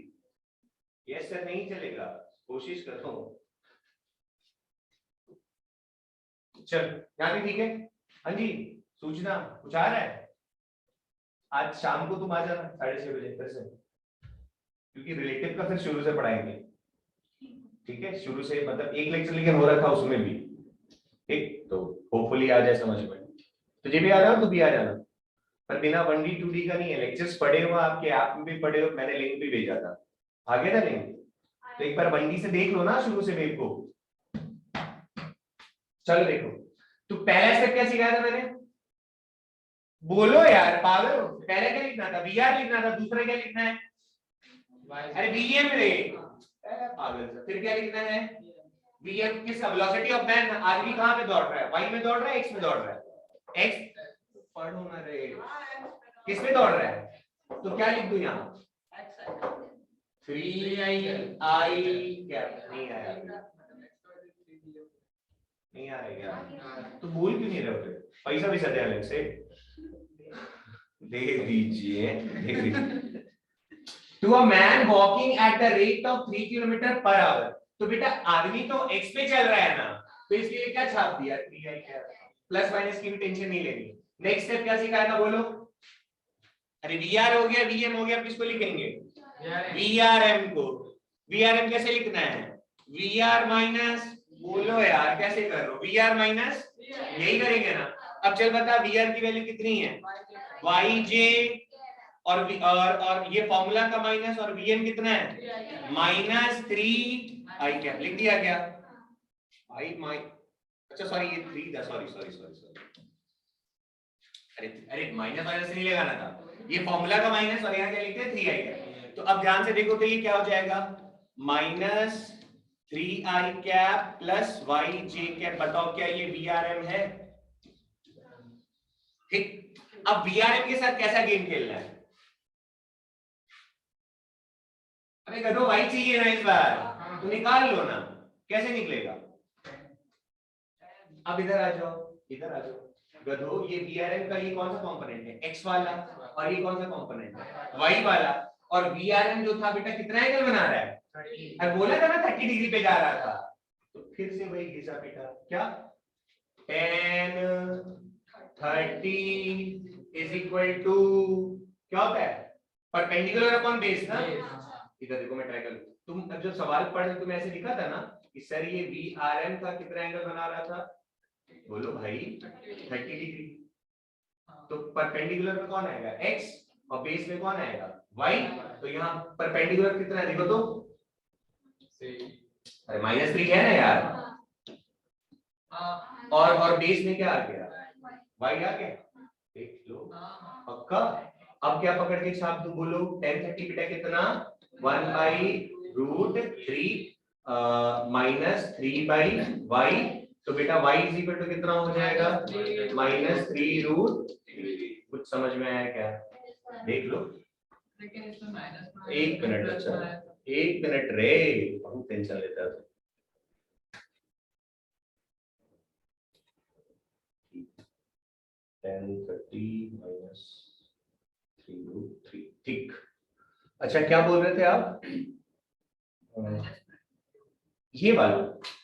यस सर नहीं चलेगा, कोशिश करो। चल यहाँ भी ठीक है। हाँ जी, सूचना कुछ आ रहा है? आज शाम को तुम आ जाना 6:30 बजे फिर से, क्योंकि रिलेटिव का फिर शुरू से पढ़ाएंगे। ठीक है, शुरू से मतलब एक लेक्चर लेकिन हो रखा उसमें भी, ठीक, तो होपफुली आ जाए समझ में। तुझे भी आ रहा हो तो भी आ जाना, पर बिना 1D 2D का नहीं है। लेक्चर्स पढ़े हो आपके आप में भी पढ़े हो, मैंने लिंक भी भेजा था, आ गया था लिंक, तो एक बार 1D से देख लो ना शुरू से वेव को। चलो देखो, तो पहला स्टेप क्या सिखाया था मैंने, बोलो यार पागल हो, पहले क्या लिखना था, VR लिखना था, दूसरा क्या लिखना है, अरे VM रे पागल सा, फिर क्या लिखना है, VM किस वेलोसिटी ऑफ मैन, आदमी कहां पे दौड़ रहा है, y में दौड़ रहा है x में दौड़ रहा है, x पढ़ो ना रे, किस में दौड़ रहा है, तो क्या लिख दूं यहाँ 3i कैप, नहीं आया, नहीं आएगा, तो भूल क्यों नहीं रहे हो, पैसा भी सदे अलग से दे दीजिए, दे दीजिए। To a man walking at the rate of 3 km/h, तो बेटा आदमी तो x पे चल रहा है ना, तो इसलिए क्या छाप दिया 3i कैप, प्लस माइनस की भी टेंशन नहीं लेनी। नेक्स्ट स्टेप क्या सिखाया था बोलो, अरे VR हो गया, VM हो गया, किसको लिखेंगे VRM को, VRM कैसे लिखना है, VR माइनस, बोलो यार कैसे कर लो, VR माइनस, यही करेंगे ना। अब चल बता VR की वैल्यू कितनी है, yj, और ये फॉर्मूला का माइनस, और VM कितना है -3i कैप, लिख दिया क्या, आई माइ, अच्छा सॉरी ये 3 था, सॉरी सॉरी सॉरी सॉरी, अरे अरे माइनस माइनस नहीं लगाना था, ये फॉर्मूला का माइनस और यहाँ क्या लिखते हैं 3i कैप। तो अब ध्यान से देखो तो ये क्या हो जाएगा, -3i cap plus yj cap, बताओ क्या ये VRM है, ठीक। अब VRM के साथ कैसा गेम खेलना है, अरे गधो y चाहिए ना इस बार, तो निकाल लो ना, कैसे निकलेगा, अब इधर आ जाओ, इधर आ जाओ गधो, ये VRM का ये कौन सा कंपोनेंट है, x वाला, और ये कौन सा कंपोनेंट है y वाला, और VRM जो था बेटा कितना एंगल बना रहा है, अरे बोला था ना 30 डिग्री पे जा रहा था, तो फिर से वही घिसा बेटा, क्या tan 30 इज इक्वल टू क्या होता है, परपेंडिकुलर अपॉन बेस ना, इधर देखो मैं ट्राई करूं, तुम अब जब सवाल पढ़ रहे तुम ऐसे लिखा था ना कि सर ये VRM का कितना एंगल बना रहा था, बोलो भाई 30 डिग्री, तो परपेंडिकुलर में कौन आएगा x, और बेस में कौन आएगा y, तो यहाँ परपेंडिकुलर कितना है देखो तो, अरे -3 है ना यार, और बेस में क्या आ गया y आ गया, देख लो पक्का। अब क्या पकड़ के छाप दूं, बोलो tan 30 बेटा कितना 1/√3 -3/y, तो बेटा y इज इक्वल टू कितना हो जाएगा -3√3, कुछ समझ में आया क्या, देख लो, एक मिनट, अच्छा एक मिनट रे, बहुत टेंशन लेता है, 1030 -3√3, ठीक। अच्छा क्या बोल रहे थे आप, ये वाला,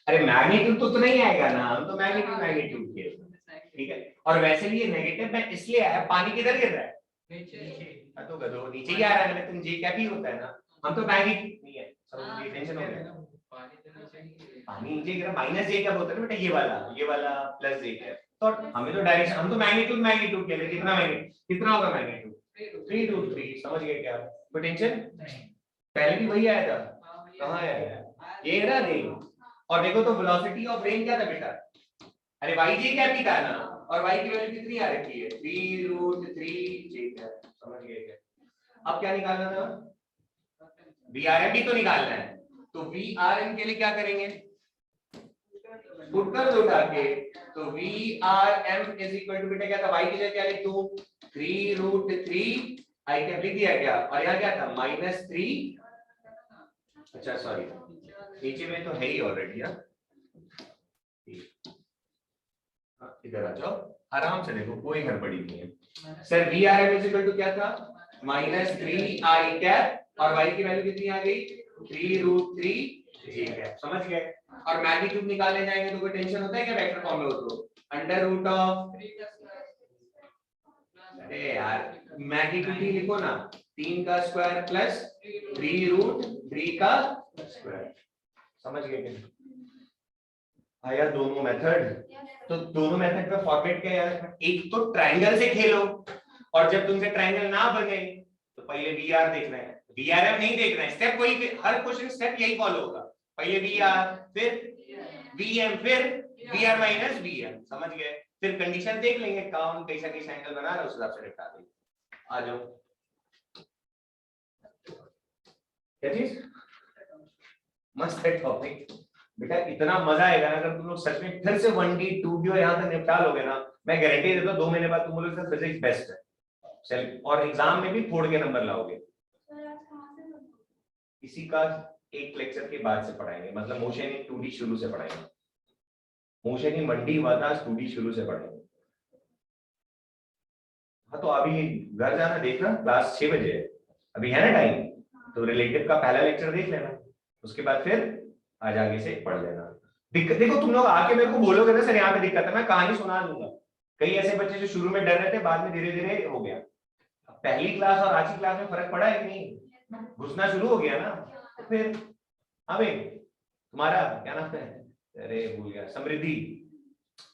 अरे मैग्नीट्यूड तो नहीं आएगा ना, हम तो मैग्नीट्यूड के, ठीक है, और वैसे भी ये नेगेटिव में इसलिए आया, पानी किधर गिर रहा है नीचे, तो गधो नीचे ही आ रहा है, लेकिन जी क्या भी होता है ना, हम तो मैग्नीट्यूड नहीं है, सब टेंशन हो गया, पानी नीचे गिरा, माइनस जे क्या होता है ना बेटा, ये वाला प्लस जे क्या, तो हमें तो डायरेक्शन, हम तो मैग्नीट्यूड के लिए, कितना मैग्नीट्यूड, कितना होगा मैग्नीट्यूड 3√3, समझ गए क्या, कोई टेंशन, पहले भी वही आया था, कहाँ आया ये रहा नहीं, और देखो तो वेलोसिटी ऑफ रेन क्या था बेटा, अरे yj क्या भी था ना, और y की वैल्यू कितनी आ रखी है 3√3j क्या, समझ गए क्या, अब क्या निकालना था, VRM भी तो निकालना है, तो VRM के लिए क्या करेंगे, पुट कर दो उठा के, तो VRM इज इक्वल टू बेटा क्या था, y के लिए क्या लिख दूं 3√3 आई कैप लिख दिया क्या, और यहाँ क्या था -3, अच्छा सॉरी नीचे में तो है ही ऑलरेडी, इधर आ जाओ आराम से देखो, कोई गड़बड़ी नहीं है sir, VRM is equal to क्या था -3i कैप, और y की वैल्यू कितनी आ गई 3√3j कैप, समझ गए, और मैग्नीट्यूड निकालने जाएंगे तो कोई टेंशन होता है क्या, वेक्टर फॉर्म में हो तो अंडर रूट ऑफ, अरे यार मैग्नीट्यूड ही लिखो ना, 3 का स्क्वायर प्लस 3√3 का स्क्वायर, समझ गए क्या? आया दोनों मेथड। तो दोनों मेथड का फॉर्मेट क्या है? एक तो ट्रायंगल से खेलो, और जब तुमसे ट्रायंगल ना बने तो पहले वी आर देखना है, वीआरएम नहीं देखना है। स्टेप वही, हर क्वेश्चन स्टेप यही फॉलो होगा। पहले वी आर, फिर वीएम, फिर वी आर माइनस वीएम। समझ गए? फिर कंडीशन देख लेंगे कौन कैसा कैसा एंगल बना रहा है, उस हिसाब से निपटा देंगे। आ जाओ। क्या चीज? मस्त है टॉपिक बेटा, इतना मजा आएगा ना अगर तुम लोग सच में फिर से 1D 2D और यहाँ तक निपटा लोगे ना। मैं गारंटी देता हूँ 2 महीने बाद तुम लोग से फिजिक्स बेस्ट है। चल, और एग्जाम में भी फोड़ के नंबर लाओगे। इसी का एक लेक्चर के बाद से पढ़ाएंगे, मतलब मोशन इन 2D शुरू से पढ़ाएंगे। मोशन इन 1D वाला 2D शुरू से पढ़ेंगे। हाँ तो अभी घर जाना, देखना क्लास 6 बजे है, अभी है ना टाइम, तो रिलेटिव का पहला लेक्चर देख लेना, उसके बाद फिर आज आगे से पढ़ लेना। देखो तुम लोग आके मेरे को बोलोगे ना सर यहाँ पे दिक्कत है, मैं कहानी सुना दूंगा। कई ऐसे बच्चे जो शुरू में डर रहे थे, बाद में धीरे धीरे हो गया। पहली क्लास और आज की क्लास में फर्क पड़ा है कि नहीं? घुसना शुरू हो गया ना। तो फिर अबे तुम्हारा क्या नाम है, अरे भूल गया, समृद्धि,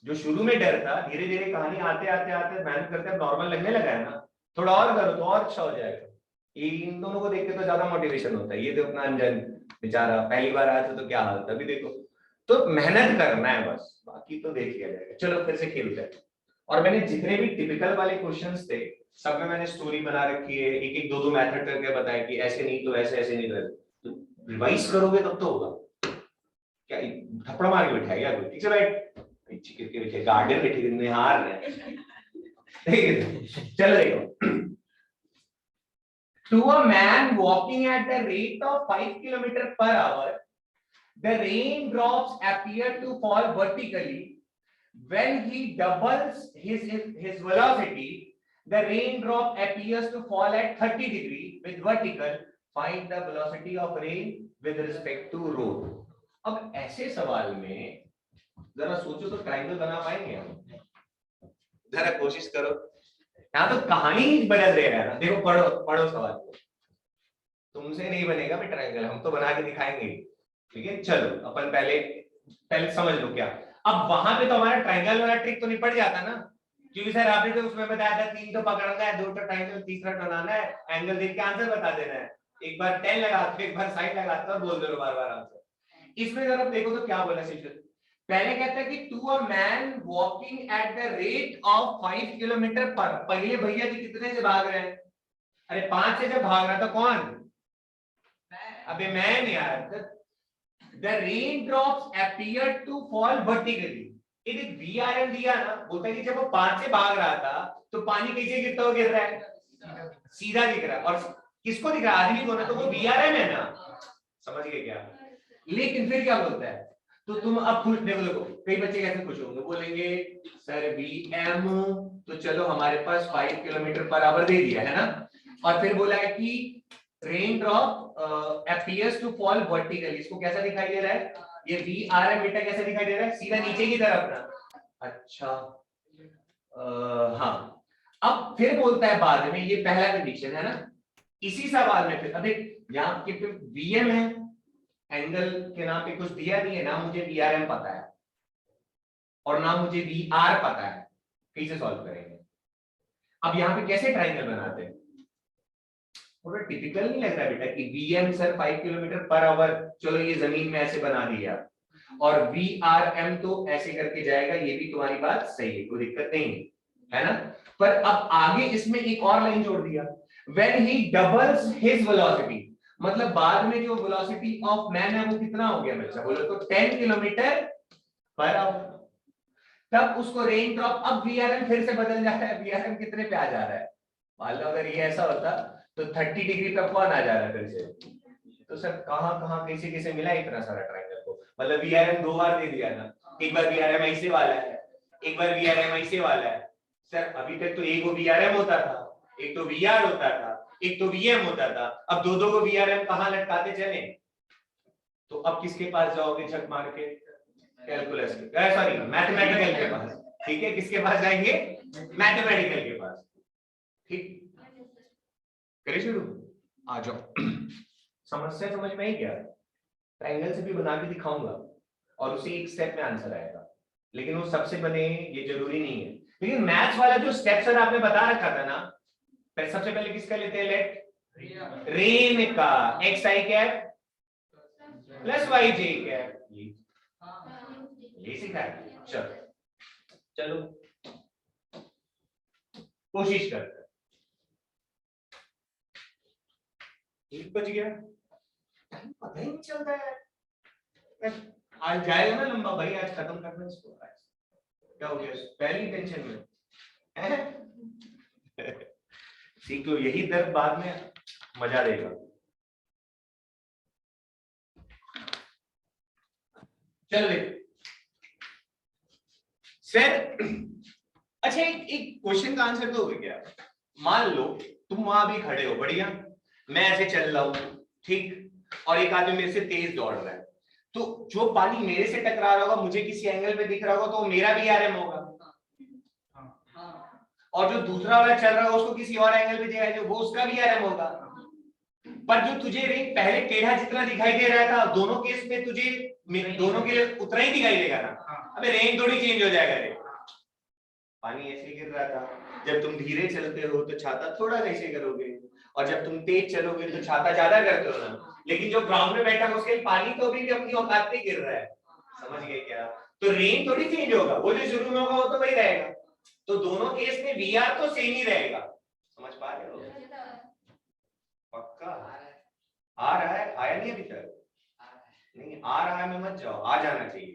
जो शुरू में डर था, धीरे धीरे कहानी आते आते आते मेहनत करते नॉर्मल लगने लगा है ना। थोड़ा और करो तो और अच्छा हो जाएगा। इन दोनों को देख के तो ज्यादा मोटिवेशन होता है। ये तो अपना अंजन बेचारा पहली बार आया था तो क्या हाल था, अभी देखो। तो मेहनत करना है बस, बाकी तो देख लिया जाएगा। चलो फिर से खेलते हैं। और मैंने जितने भी टिपिकल वाले क्वेश्चंस थे सब में मैंने स्टोरी बना रखी है, एक एक दो दो मेथड करके बताया कि ऐसे नहीं तो ऐसे, ऐसे नहीं तो रिवाइज करोगे तब तो होगा। क्या थप्पड़ मार के बैठाएगा कोई? ठीक से बैठ, चिकन के बैठे गार्डन बैठे निहार रहे। चलो देखो। To a man walking at the rate of 5 km per hour, the raindrops appear to fall vertically. When he doubles his velocity, the raindrop appears to fall at 30 degree with vertical. Find the velocity of rain with respect to road. अब ऐसे सवाल में जरा सोचो तो triangle बना पाएंगे हम? जरा कोशिश करो। यहाँ तो कहानी ही बदल रहेगा ना। देखो पढ़ो पढ़ो सवाल को। तुमसे नहीं बनेगा भी ट्रायंगल, हम तो बना के दिखाएंगे। ठीक है, चलो अपन पहले पहले समझ लो क्या। अब वहां पे तो हमारा ट्रायंगल वाला ट्रिक तो निपट जाता ना, क्योंकि सर आपने तो उसमें बताया था 3 तो पकड़ना है, 2 तो ट्रायंगल, तीसरा बनाना है, एंगल देख के आंसर बता देना है। एक बार 10 लगाते हो, एक बार साइन लगाते हो और बोल दो बार बार आंसर। इसमें जरा देखो तो क्या बोला शिक्षक। पहले कहता है कि to a man walking at the rate of 5 kilometre पर। पहले भैया जी कितने से भाग रहे हैं? अरे 5 से जब भाग रहा था कौन? अबे मैं यार। The raindrops appear to fall vertically. ये देख VRM दिया ना, बोलता है कि जब वो 5 से भाग रहा था तो पानी कैसे गिरता हुआ गिर रहा है? सीधा दिख रहा है। और किसको दिख रहा है? आदमी को ना, तो वो VRM है ना। समझ गए क्या? लेकिन फिर क्या बोलता है? तो तुम अब खुश देखो, देखो कई बच्चे कैसे खुश होंगे, बोलेंगे सर VM तो चलो हमारे पास 5 किलोमीटर पर आवर दे दिया है ना, और फिर बोला है कि rain drop appears to fall vertically। इसको कैसा दिखाई दे रहा है? ये VRM बेटा कैसा दिखाई दे रहा है? सीधा नीचे की तरफ ना। अच्छा हाँ। अब फिर बोलता है बाद में, ये पहला कंडीशन है ना, इसी सवाल में फिर अब यहाँ के फिर VM है, एंगल के नाम पे कुछ दिया नहीं है ना, मुझे VRM पता है और ना मुझे VR पता है, कैसे सॉल्व करेंगे? अब यहाँ पे कैसे ट्रायंगल बनाते हैं? थोड़ा टिपिकल नहीं लग रहा बेटा कि VM sir 5 kilometre per hour, चलो ये जमीन में ऐसे बना दिया, और VRM तो ऐसे करके जाएगा, ये भी तुम्हारी बात सही है, कोई दिक्कत नहीं है ना। पर अब आगे इसमें एक और लाइन जोड़ दिया, when he doubles his velocity, मतलब बाद में जो वेलोसिटी ऑफ मैन है वो कितना हो गया बच्चा? बोलो तो 10 किलोमीटर पर आवर। तब उसको रेन ड्रॉप, अब VRM फिर से बदल जाता है, VRM कितने पे आ जा रहा है? मान लो अगर ये ऐसा होता तो 30 डिग्री पे कौन आ जा रहा है फिर से? तो सर कहां कैसे कैसे मिला इतना सारा ट्रायंगल को? मतलब VRM 2 बार दे दिया ना, एक बार VRM ऐसे वाला है, एक बार VRM ऐसे वाला है। सर अभी तक तो एक को VRM होता था, एक तो VR होता था, एक तो VM होता था, अब दो दो को VRM कहां लटकाते चले? तो अब किसके पास जाओगे झक मार के? कैलकुलस के, सॉरी मैथमेटिकल के पास। ठीक है, किसके पास जाएंगे? मैथमेटिकल के पास। ठीक, करिए शुरू। आ जाओ। समस्या समझ में आई क्या? ट्रायंगल से भी बना के दिखाऊंगा और उसे एक स्टेप में आंसर आएगा, लेकिन वो सबसे बने ये जरूरी नहीं है। लेकिन मैथ्स वाला जो स्टेप सर आपने बता रखा था ना, सबसे पहले किसका लेते हैं, लेट रेन का एक्स आई cap plus y j cap, ये सीखा है। चलो कोशिश करते हैं। 1 बज गया, पता ही नहीं चलता है। आज जाएगा ना लंबा भाई, आज खत्म करना इसको। क्या हो गया, पहली टेंशन में सीख लो, यही दर्द बाद में मजा देगा। चलो देख सर, अच्छा एक क्वेश्चन का आंसर तो हो गया। मान लो तुम वहां भी खड़े हो, बढ़िया, मैं ऐसे चल रहा हूं, ठीक, और एक आदमी मेरे से तेज दौड़ रहा है, तो जो पानी मेरे से टकरा रहा होगा, मुझे किसी एंगल पे दिख रहा होगा, तो मेरा भी आरएम होगा, और जो दूसरा वाला चल रहा होगा उसको किसी और एंगल पे दिखाई दे, वो उसका भी आरएम होगा। पर जो तुझे रेंज पहले टेढ़ा जितना दिखाई दे रहा था, दोनों केस में तुझे दोनों के लिए उतना ही दिखाई देगा ना। अबे रेंज थोड़ी चेंज हो जाएगा रे। पानी ऐसे गिर रहा था, जब तुम धीरे चलते हो तो छाता थोड़ा ऐसे करोगे, और जब तुम तेज चलोगे तो छाता ज्यादा करते हो ना। लेकिन जो ग्राउंड में बैठा है उसके पानी तो भी अपनी औकात पे गिर रहा है, समझ गए क्या? तो रेंज थोड़ी चेंज होगा, वो जो शुरू में होगा वो तो वही रहेगा। तो दोनों केस में वीआर तो सेम ही रहेगा, समझ पा रहे हो? पक्का आ रहा है, आया नहीं अभी तक? नहीं आ रहा है, मैं मत जाओ, आ जाना चाहिए।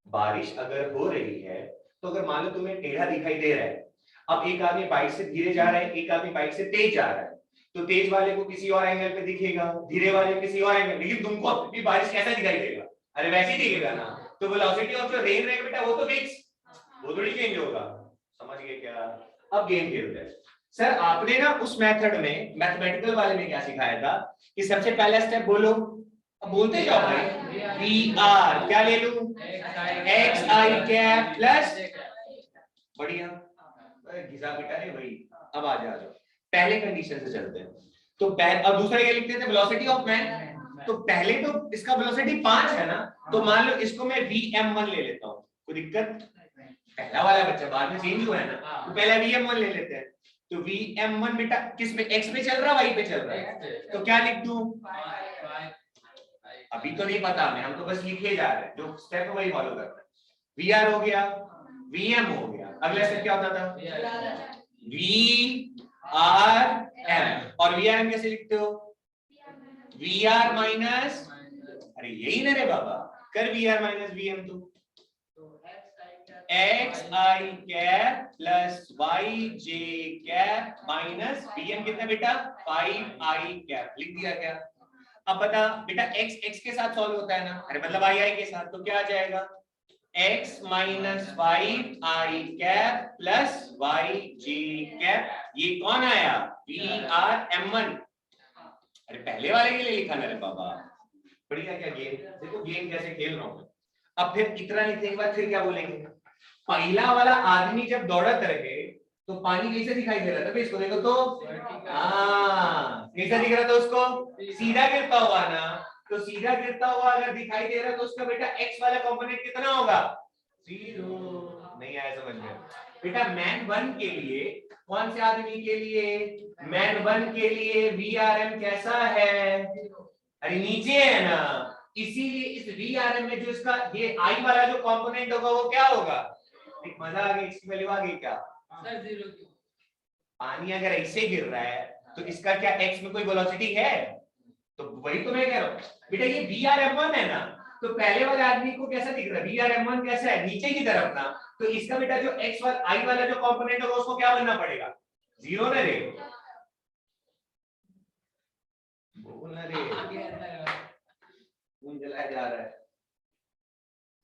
बारिश अगर हो रही है तो अगर मान लो तुम्हें टेढ़ा दिखाई दे रहा है, अब एक आदमी बाइक से धीरे जा रहा है, एक आदमी बाइक से तेज जा रहा है, तो तेज वाले को किसी और एंगल पे दिखेगा, धीरे वाले को किसी और एंगल, लेकिन तुमको भी बारिश कैसा दिखाई देगा? अरे वैसे ही दिखेगा ना। तो वेलोसिटी ऑफ जो रेन रहेगा बेटा वो तो फिक्स, वो थोड़ी चेंज होगा, समझ गए क्या? अब गेम खेलते हैं। सर आपने ना उस मेथड में, मैथमेटिकल वाले में क्या सिखाया था कि सबसे पहला स्टेप बोलो, अब बोलते जाओ भाई, वी आर क्या ले लूं, एक्स आई कैप प्लस, बढ़िया घिसा पिटा रे भाई। अब आ जाओ, पहले कंडीशन से चलते हैं। तो अब दूसरा क्या लिखते थे, वेलोसिटी ऑफ मैन। तो पहले तो इसका वेलोसिटी 5 है ना, तो मान लो इसको मैं vm1 ले लेता हूँ, कोई दिक्कत? पहला वाला बच्चा बाद में चेंज हुआ है ना, तो पहला vm1 ले लेते हैं। तो vm1 बेटा किस पे, x पे चल रहा है, y पे चल रहा है, तो क्या लिख दूं? अभी तो नहीं पता हमें, हम तो बस लिखे जा रहे हैं, जो स्टेप है वही फॉलो करना है। vr हो गया, vm हो गया, अगला स्टेप क्या होता था? vrm, और vrm कैसे लिखते हो? vr माइनस, अरे यही ना रे बाबा, कर vr माइनस vm, तो एक्स आई cap plus y j cap minus vm कितना बेटा? 5i कैप, लिख दिया क्या? अब बता बेटा, x x के साथ सॉल्व होता है ना, अरे मतलब i i के साथ, तो क्या आ जाएगा? x minus 5i cap plus y j cap, ये कौन आया? vrm1। अरे पहले वाले के लिए लिखा ना रे बाबा, बढ़िया क्या गेम, देखो गेम कैसे खेल रहा हूं। अब फिर इतना लिखने के बाद फिर क्या बोलेंगे? पहला वाला आदमी जब दौड़त रहे तो पानी कैसे दिखाई दे रहा था? इसको देखो तो, कैसा दिख रहा था उसको? सीधा गिरता हुआ ना, तो सीधा गिरता हुआ अगर दिखाई दे रहा है तो उसका बेटा एक्स वाला कंपोनेंट कितना होगा? 0। नहीं आया समझ में बेटा? मैन 1 के लिए, कौन से आदमी के लिए? मैन 1 के लिए VRM कैसा है? अरे नीचे है ना, इसीलिए इस VRM में जो इसका ये I वाला जो कंपोनेंट होगा वो क्या होगा? एक मजा आ गया, इसकी वैल्यू आ गई क्या सर? 0 क्यों? पानी अगर ऐसे गिर रहा है तो इसका क्या x में कोई वेलोसिटी है? तो वही तो मैं कह रहा हूँ बेटा, ये VRM1 है ना, तो पहले वाले आदमी को कैसा दिख रहा है? VRM1 कैसा है? नीचे की तरफ ना, तो इसका बेटा जो x वाला I वाला जो कंपोनेंट होगा उसको क्या बनना पड़ेगा? 0 ना रे, बोलना रे, खून जलाया जा रहा है।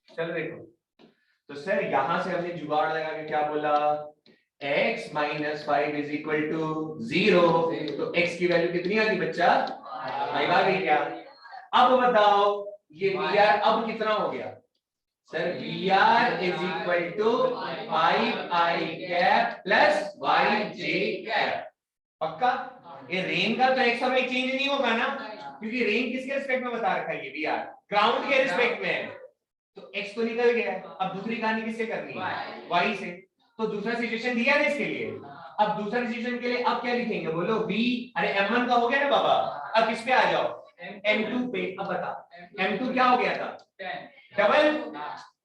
चल देखो, तो सर यहां से हमने जुगाड़ लगा के क्या बोला? x minus 5 is equal to 0, तो x की वैल्यू कितनी आ गई बच्चा? 5 आ गई क्या? अब बताओ ये vr अब कितना हो गया? Sir vr is equal to 5i cap plus yj cap, पक्का? ये रेन का तो x और y चेंज नहीं होगा ना, क्योंकि रेन किसके रिस्पेक्ट में बता रखा है ये vr, ग्राउंड के रिस्पेक्ट में है, तो x तो निकल गया। अब दूसरी कहानी किससे करनी है? y से। तो दूसरा सिचुएशन दिया ना इसके लिए। अब दूसरा सिचुएशन के लिए अब क्या लिखेंगे बोलो? v, अरे m1 का हो गया ना बाबा, अब किस पे आ जाओ? m2 पे। अब बता m2 क्या हो गया था? डबल।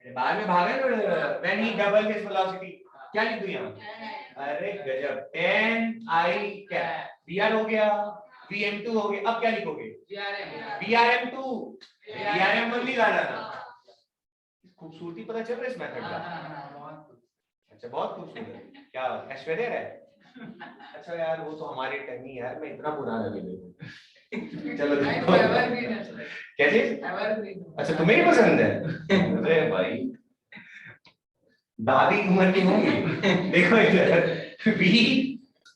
अरे बाद में भागा when he double his velocity, क्या लिख दूं यहाँ? अरे गजब, 10 i कैप vr हो गया, vm2 हो गया। अब क्या लिखोगे? vrm2, vrm1 नहीं डाला ना। खूबसूरती पता चल रहा है इस मेथड का? अच्छा बहुत खूबसूरत। क्या ऐश्वर्या है? अच्छा यार वो तो हमारे टाइम ही यार, मैं इतना पुराना भी नहीं। चलो क्या चीज? अच्छा तुम्हें ही पसंद है? अरे भाई दादी उम्र की होंगी। देखो इधर v,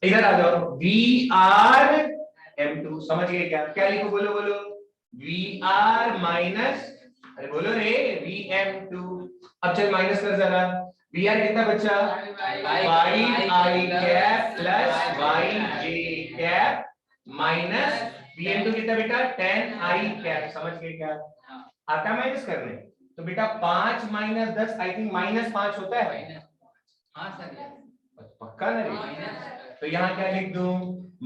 इधर आ जाओ, vrm2 समझ गए क्या? क्या लिखो बोलो बोलो? vr माइनस, अरे बोलो रे, vm2। अब चल माइनस कर जरा, vr कितना बचा? 5i cap plus yj cap minus vm2 कितना बेटा? 10i cap. समझ गए क्या? आता माइनस करने? तो बेटा 5 माइनस 10 आई थिंक माइनस 5 होता है। हाँ सर पक्का ना रे? तो यहाँ क्या लिख दूं?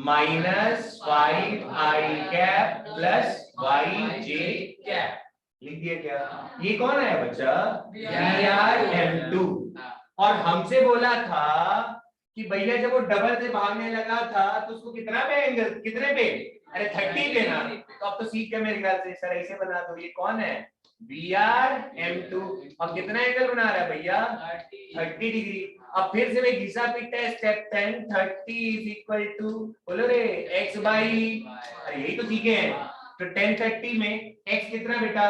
Minus 5i cap plus yj cap लिख दिया क्या? ये कौन है बच्चा? vrm2। और हमसे बोला था कि भैया जब वो डबल से भागने लगा था तो उसको कितना पे एंगल, कितने पे? अरे 30 पे ना। तो अब तो सीख गए मेरे ख्याल से, सर ऐसे बना दो। ये कौन है? vrm2। और कितना एंगल बना रहा है भैया? 30 डिग्री। अब फिर से मैं घिसा पिटा है स्टेप 10, 30 इज इक्वल टू बोलो रे x बाई, अरे यही तो सीखे हैं। तो 10 30 में x कितना बेटा?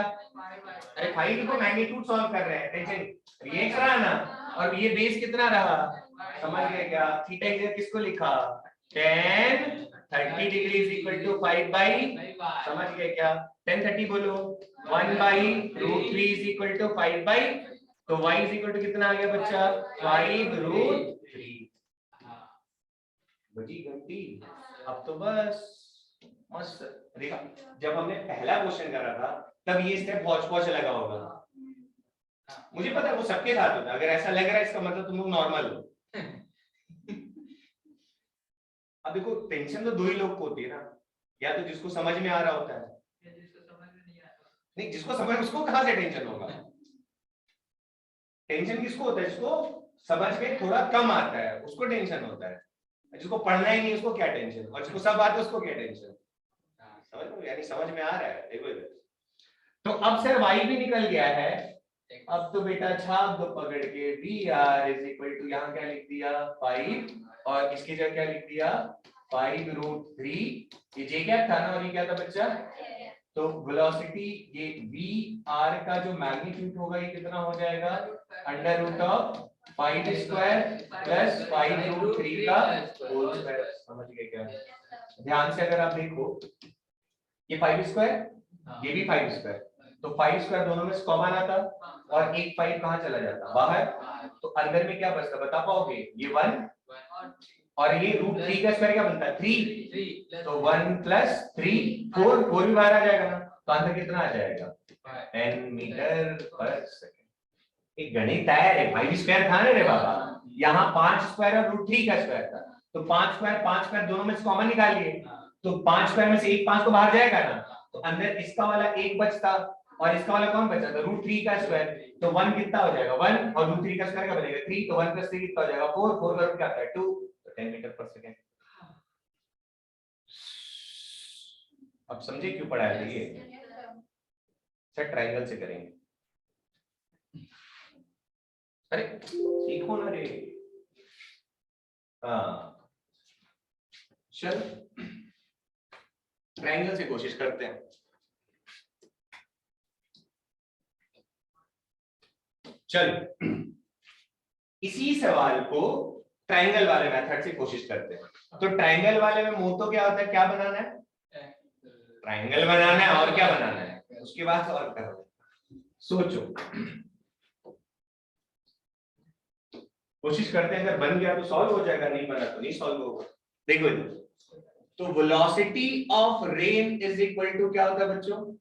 अरे 5 को मैग्नीट्यूड सॉल्व कर रहे हैं, टेंशन ये x रहा ना, और ये बेस कितना रहा? समझ गए क्या? थीटा इधर किसको लिखा? 10 30 degree is equal to 5 by, समझ गए क्या? 10 30 बोलो 1 by root 3 is equal to 5 by, तो y इज इक्वल टू कितना आ गया बच्चा? 5 रूट 3। बची घंटी। अब तो बस मस्त। देखा जब हमने पहला क्वेश्चन करा था तब ये स्टेप पहुंच पहुंच लगा होगा, मुझे पता है वो सबके साथ होता है। अगर ऐसा लग रहा है इसका मतलब तुम लोग नॉर्मल हो। अब देखो टेंशन तो दो ही लोग को होती है ना, या तो जिसको समझ में आ रहा होता है, नहीं जिसको समझ उसको कहां से टेंशन होगा? टेंशन किसको होता है? जिसको समझ में थोड़ा कम आता है उसको टेंशन होता है। जिसको पढ़ना ही नहीं उसको क्या टेंशन, और जिसको सब आता है उसको क्या टेंशन? समझ लो, यानी समझ में आ रहा है। देखो इधर तो अब सर y भी निकल गया है। अब तो बेटा छाप दो पकड़ के, vr इज इक्वल टू यहाँ क्या लिख दिया? 5, और इसकी जगह क्या लिख दिया? 5 रूट 3। ये j क्या था ना, और ये क्या था बच्चा? तो वेलोसिटी ये vr का जो मैग्नीट्यूड होगा ये कितना हो जाएगा? Under root of 5 square plus 5 root 3 का होल स्क्वायर। समझ गए क्या? ध्यान से अगर आप देखो ये 5 स्क्वायर ये भी 5 स्क्वायर, तो 5 स्क्वायर दोनों में कॉमन आता और एक 5 कहाँ चला जाता? बाहर। तो अंदर में क्या बचता बता पाओगे? ये 1, और ये रूट 3 का स्क्वायर क्या बनता है? 3। तो 1 प्लस 3 4, 4 भी बाहर आ जाएगा ना, तो आंसर कितना आ जाएगा? 10 मीटर पर सेकंड। एक गणित आया रे, 5 स्क्वायर था ना रे बाबा, यहाँ 5 स्क्वायर और रूट 3 का स्क्वायर था, तो 5 स्क्वायर दोनों में से कॉमन निकालिए, तो 5 स्क्वायर में से एक 5 तो बाहर जाएगा ना, तो अंदर इसका वाला एक बचता और इसका वाला कौन बचा था? रूट 3 का स्क्वायर। तो 1 कितना हो जाएगा? 1, और रूट 3 का स्क्वायर क्या बनेगा? 3। तो 1 + 3 कितना हो जाएगा? 4। 4 का रूट क्या आता है? 2। तो 10 मीटर पर सेकंड। अब समझे क्यों पढ़ाया था ये? सर ट्रायंगल से करेंगे। अरे सीखो ना रे। हाँ चल ट्रायंगल से कोशिश करते हैं। चल इसी सवाल को ट्रायंगल वाले मेथड से कोशिश करते हैं। तो ट्रायंगल वाले में मोटो क्या होता है? क्या बनाना है? ट्रायंगल बनाना है, और क्या बनाना है? उसके बाद सॉल्व करो। सोचो, कोशिश करते हैं, अगर बन गया तो सॉल्व हो जाएगा, नहीं बना तो नहीं सॉल्व होगा। देखो तो velocity of rain is equal to क्या होता है बच्चों?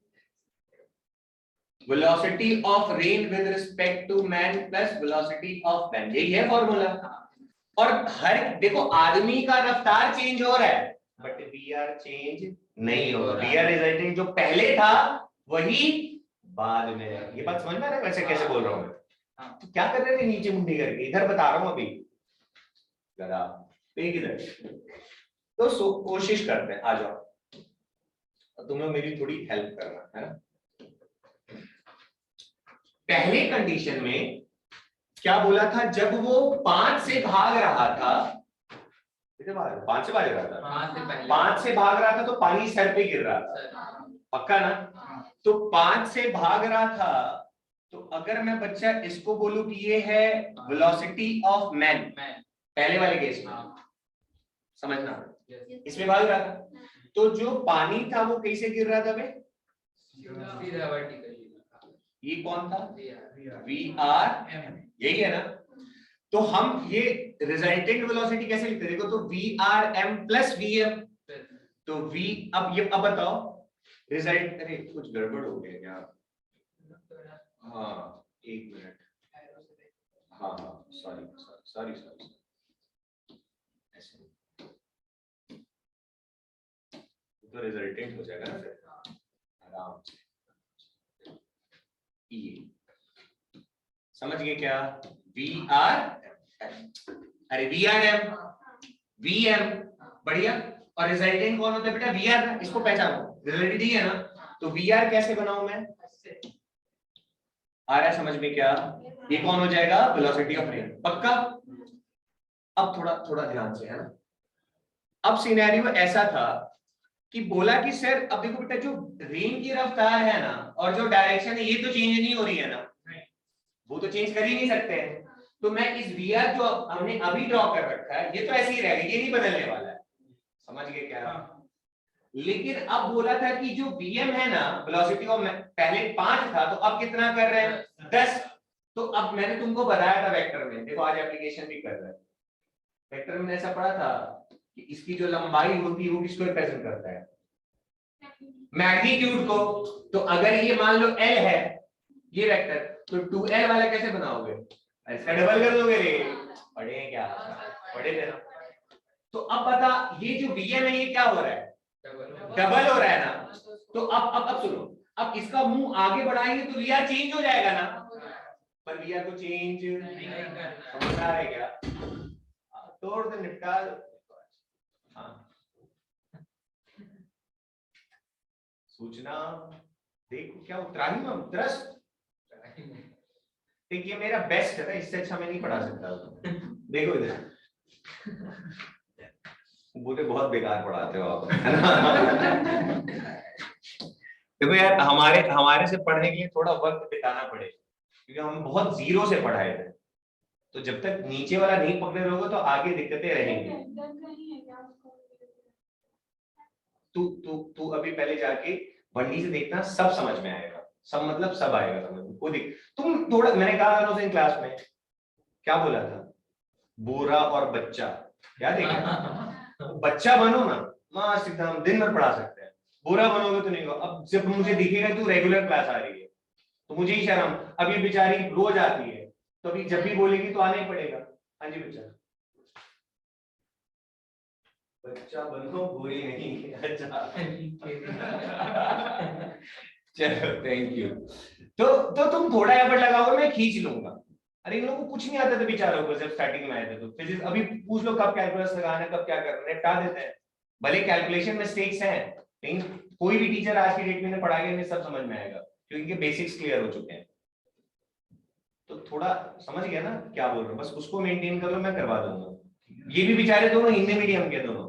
Velocity of rain with respect to man plus velocity of man, यही है फॉर्मूला। और हर देखो आदमी का रफ्तार चेंज हो रहा है बट वीआर चेंज नहीं हो रहा। वीआर रिजल्टिंग जो पहले था वही बाद में है। ये बात समझ में आ रहा है वैसे कैसे बोल रहा हूँ मैं? तो क्या कर रहे थे नीचे मुंडी करके, इधर बता रहा हूँ अभी जरा इधर। तो कोशिश करते हैं, आ जाओ, तुम्हें मेरी थोड़ी हेल्प करना है ना। पहले कंडीशन में क्या बोला था, जब वो 5 से भाग रहा था, 5 से भाग रहा था, 5 से भाग रहा था तो पानी सर पे गिर रहा था, पक्का ना? तो 5 से भाग रहा था, तो अगर मैं बच्चा इसको बोलूं कि ये है वेलोसिटी ऑफ मैन, पहले वाले केस में समझना, इसमें भाग रहा था, तो जो पानी था वो कैसे गिर रहा था भाई? ये कौन था? VR, यही है ना? तो हम ये रिजल्टेंट वेलोसिटी कैसे लिखते हैं? देखो तो VRM प्लस VM, तो V, अब बताओ रिजल्ट, अरे कुछ गड़बड़ हो गया क्या? हाँ एक मिनट, हाँ सॉरी, तो रिजल्टेंट हो जाएगा ना फिर आराम से। ये समझ गए क्या? VR, अरे VRM, VM, बढ़िया। और रिजल्टेंट कौन होता है बेटा? VR, इसको पहचानो, रिजल्टेंट है ना। तो VR कैसे बनाऊं मैं? आ रहा है समझ में क्या? ये कौन हो जाएगा? वेलोसिटी ऑफ रेन, पक्का? अब थोड़ा ध्यान से, है ना। अब सिनेरियो ऐसा था कि बोला कि सर अब देखो बेटा, जो रेन की रफ्तार है ना और जो डायरेक्शन है ये तो चेंज नहीं हो रही है ना, वो तो चेंज कर ही नहीं सकते हैं। तो मैं इस VR जो हमने अभी ड्रॉ कर रखा है ये तो ऐसे ही रहेगा, ये नहीं बदलने वाला है, समझ गए क्या? लेकिन अब बोला था कि जो VM है ना, वेलोसिटी ऑफ, पहले 5 था तो अब कितना कर रहे हैं? 10। तो अब मैंने तुमको बताया था वेक्टर में, देखो आज एप्लीकेशन भी कर रहे हैं, वेक्टर में ऐसा पढ़ा था कि इसकी जो लंबाई होती है वो किसको रिप्रेजेंट करता है? मैग्नीट्यूड को। तो अगर ये मान लो L है ये वेक्टर, तो 2L वाला कैसे बनाओगे? इसका डबल कर दोगे रे, पढ़े क्या? पढ़े थे ना। तो अब बता, ये जो VM है ये क्या हो रहा है? डबल हो रहा है ना। तो अब सुनो, अब इसका मुंह आगे बढ़ाएंगे तो VR चेंज हो जाएगा ना, पर VR को चेंज नहीं करना, समझ आ रहा है क्या? तोड़ दे, निपटा दो। हाँ सूचना देखो क्या उत्तराही में उतरस, देखिए मेरा बेस्ट है ना, इससे अच्छा मैं नहीं पढ़ा सकता। देखो इधर बोले बहुत बेकार पढ़ाते हो आप, है ना। देखो यार, हमारे से पढ़ने के लिए थोड़ा वक्त बिताना पड़े, क्योंकि हम बहुत जीरो से पढ़ाए थे, तो जब तक नीचे वाला नहीं पकड़े रहोगे तो आगे दिक्कतें रहेंगी। तू अभी पहले जाके बंडी से देखना, सब समझ में आएगा, सब मतलब सब आएगा समझ में। वो देख तुम थोड़ा, मैंने कहा था उस दिन क्लास में, क्या बोला था? बूढ़ा और बच्चा, क्या देखा? बच्चा बनो ना, मस्त एकदम दिन भर पढ़ा सकते हैं। बुरा बनोगे तो नहीं होगा। अब जब मुझे दिखेगा तू रेगुलर क्लास आ रही है तो मुझे ही शर्म, अब ये बेचारी रोज आती है तो अभी जब भी बोलेगी तो आना ही पड़ेगा। हाँ जी बच्चा, बच्चा बनो, बुरी नहीं। अच्छा चलो थैंक यू। तो तुम थोड़ा एफर्ट लगाओगे मैं खींच लूंगा। अरे इन लोगों को कुछ नहीं आता था बेचारों को, जब स्टार्टिंग में आए थे तो फिजिक्स, अभी पूछ लो कब कैलकुलस लगाना है, कब क्या करना है, निपटा देते हैं। भले कैलकुलेशन मिस्टेक्स हैं लेकिन कोई भी टीचर आज की डेट में पढ़ाएगा इन्हें सब समझ में आएगा क्योंकि इनके बेसिक्स क्लियर हो चुके हैं। तो थोड़ा समझ गया ना क्या बोल रहा हूँ, बस उसको मेंटेन कर लो, मैं करवा दूंगा। ये भी बेचारे दोनों हिंदी मीडियम के दोनों,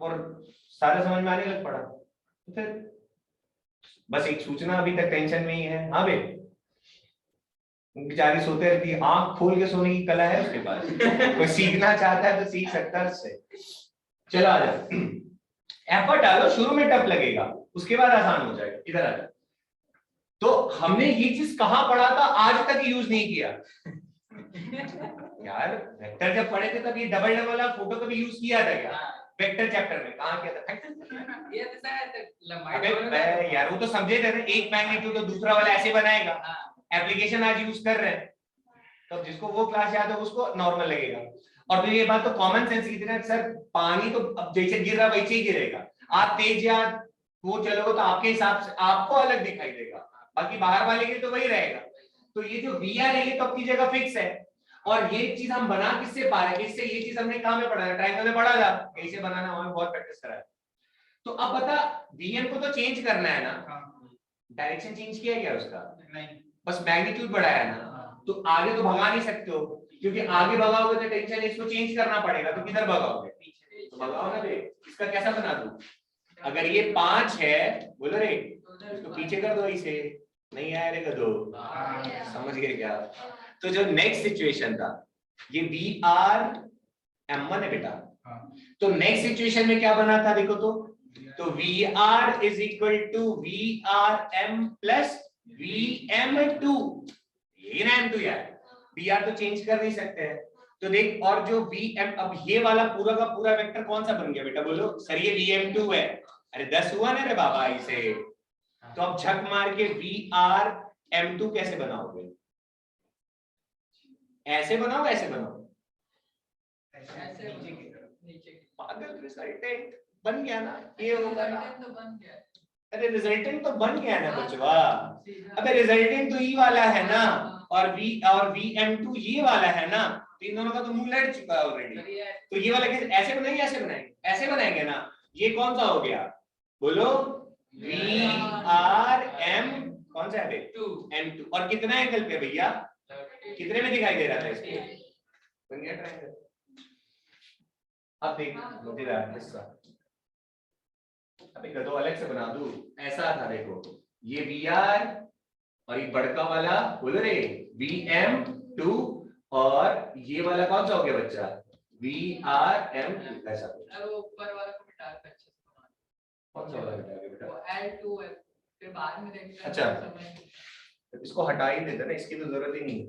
और सारा समझ में आने लग पड़ा। तो फिर बस एक सूचना अभी तक टेंशन में ही है। हाँ बे, बेचारी सोते रहती है, आंख खोल के सोने की कला है उसके पास। कोई सीखना चाहता है तो सीख सकता है उससे। चलो आ जाओ, एफर्ट डालो, शुरू में टफ लगेगा उसके बाद आसान हो जाएगा। इधर आ जाओ। तो हमने ये चीज कहां पढ़ा था, आज तक यूज नहीं किया। यार वेक्टर जब पढ़े थे तब ये डबल डबल फोटो कभी यूज किया था क्या? वेक्टर चैप्टर में कहाँ किया था? ये अबे यार वो तो समझे थे ना, एक मैग्नीट्यूड तो दूसरा वाला ऐसे बनाएगा, एप्लीकेशन आज यूज कर रहे हैं, तो जिसको वो क्लास याद है उसको नॉर्मल लगेगा। और फिर ये बात तो कॉमन सेंस की थी सर, पानी तो अब जैसे गिर रहा वैसे ही गिरेगा, आप तेज या वो चलोगे तो आपके हिसाब से आपको अलग दिखाई देगा, बाकी बाहर वाले के तो वही रहेगा। तो ये जो वी आर है ये तो अपनी जगह फिक्स है, और ये चीज हम बना किससे पा रहे हैं? इससे ये चीज हमने कहां में पढ़ा है? ट्रायंगल में पढ़ा था कैसे बनाना, हमें बहुत प्रैक्टिस करा है। तो अब बता, वीएम को तो चेंज करना है ना, डायरेक्शन चेंज किया क्या उसका? नहीं, बस मैग्नीट्यूड बढ़ाया है ना, तो आगे तो भगा नहीं सकते हो, क्योंकि आगे भगाओगे तो टेंशन इसको चेंज करना पड़ेगा, तो किधर भगाओगे? तो भगाओ ना बे, इसका कैसा बना दूं? अगर ये 5 है बोलो रे, इसको पीछे कर दो, इसे नहीं आया रे कर दो, समझ गए क्या? तो जो नेक्स्ट सिचुएशन था, ये वी आर M1 है बेटा, तो नेक्स्ट सिचुएशन में क्या बना था देखो तो V R is equal to V R M plus V M two, ये ना M2 यार, वी आर तो चेंज कर नहीं सकते हैं, तो देख, और जो वी एम, अब ये वाला पूरा का पूरा वेक्टर कौन सा बन गया बेटा बोलो? सर ये VM2 है, अरे 10 हुआ ना रे बाबा इसे, तो अब झक मार के वी आर M2 कैसे बनाओगे? ऐसे बनाओ, ऐसे बनाओ, पागल, रिजल्टेंट बन गया ना, ये होगा ना, अरे रिजल्टेंट तो बन गया ना बचवा, अबे रिजल्टेंट तो ई वाला है ना, और VM2 ये वाला है ना, तो इन दोनों का तो मुंह लड़ चुका है ऑलरेडी, तो ये वाला कैसे, ऐसे बनाएंगे ऐसे बनाएंगे? ऐसे बनाएंगे ना, ये कौन सा हो गया बोलो? VRM कौन सा है? M2, और कितना एंगल पे भैया? कितने में दिखाई दे रहा था इसको? बन गया ट्रायंगल। अब देख मजेदार किस्सा, अब एक दो अलग से बना दूं, ऐसा था देखो, ये VR और ये बड़का वाला बोलो रे VM2, और ये वाला कौन सा हो गया बच्चा? VRM2, ऐसा ऊपर वाला को मिटा के अच्छे से बना, कौन सा वाला मिटा के बेटा? वो L2 है, फिर बाद में देखते हैं। अच्छा, इसको हटा ही देते ना, इसकी तो जरूरत ही नहीं,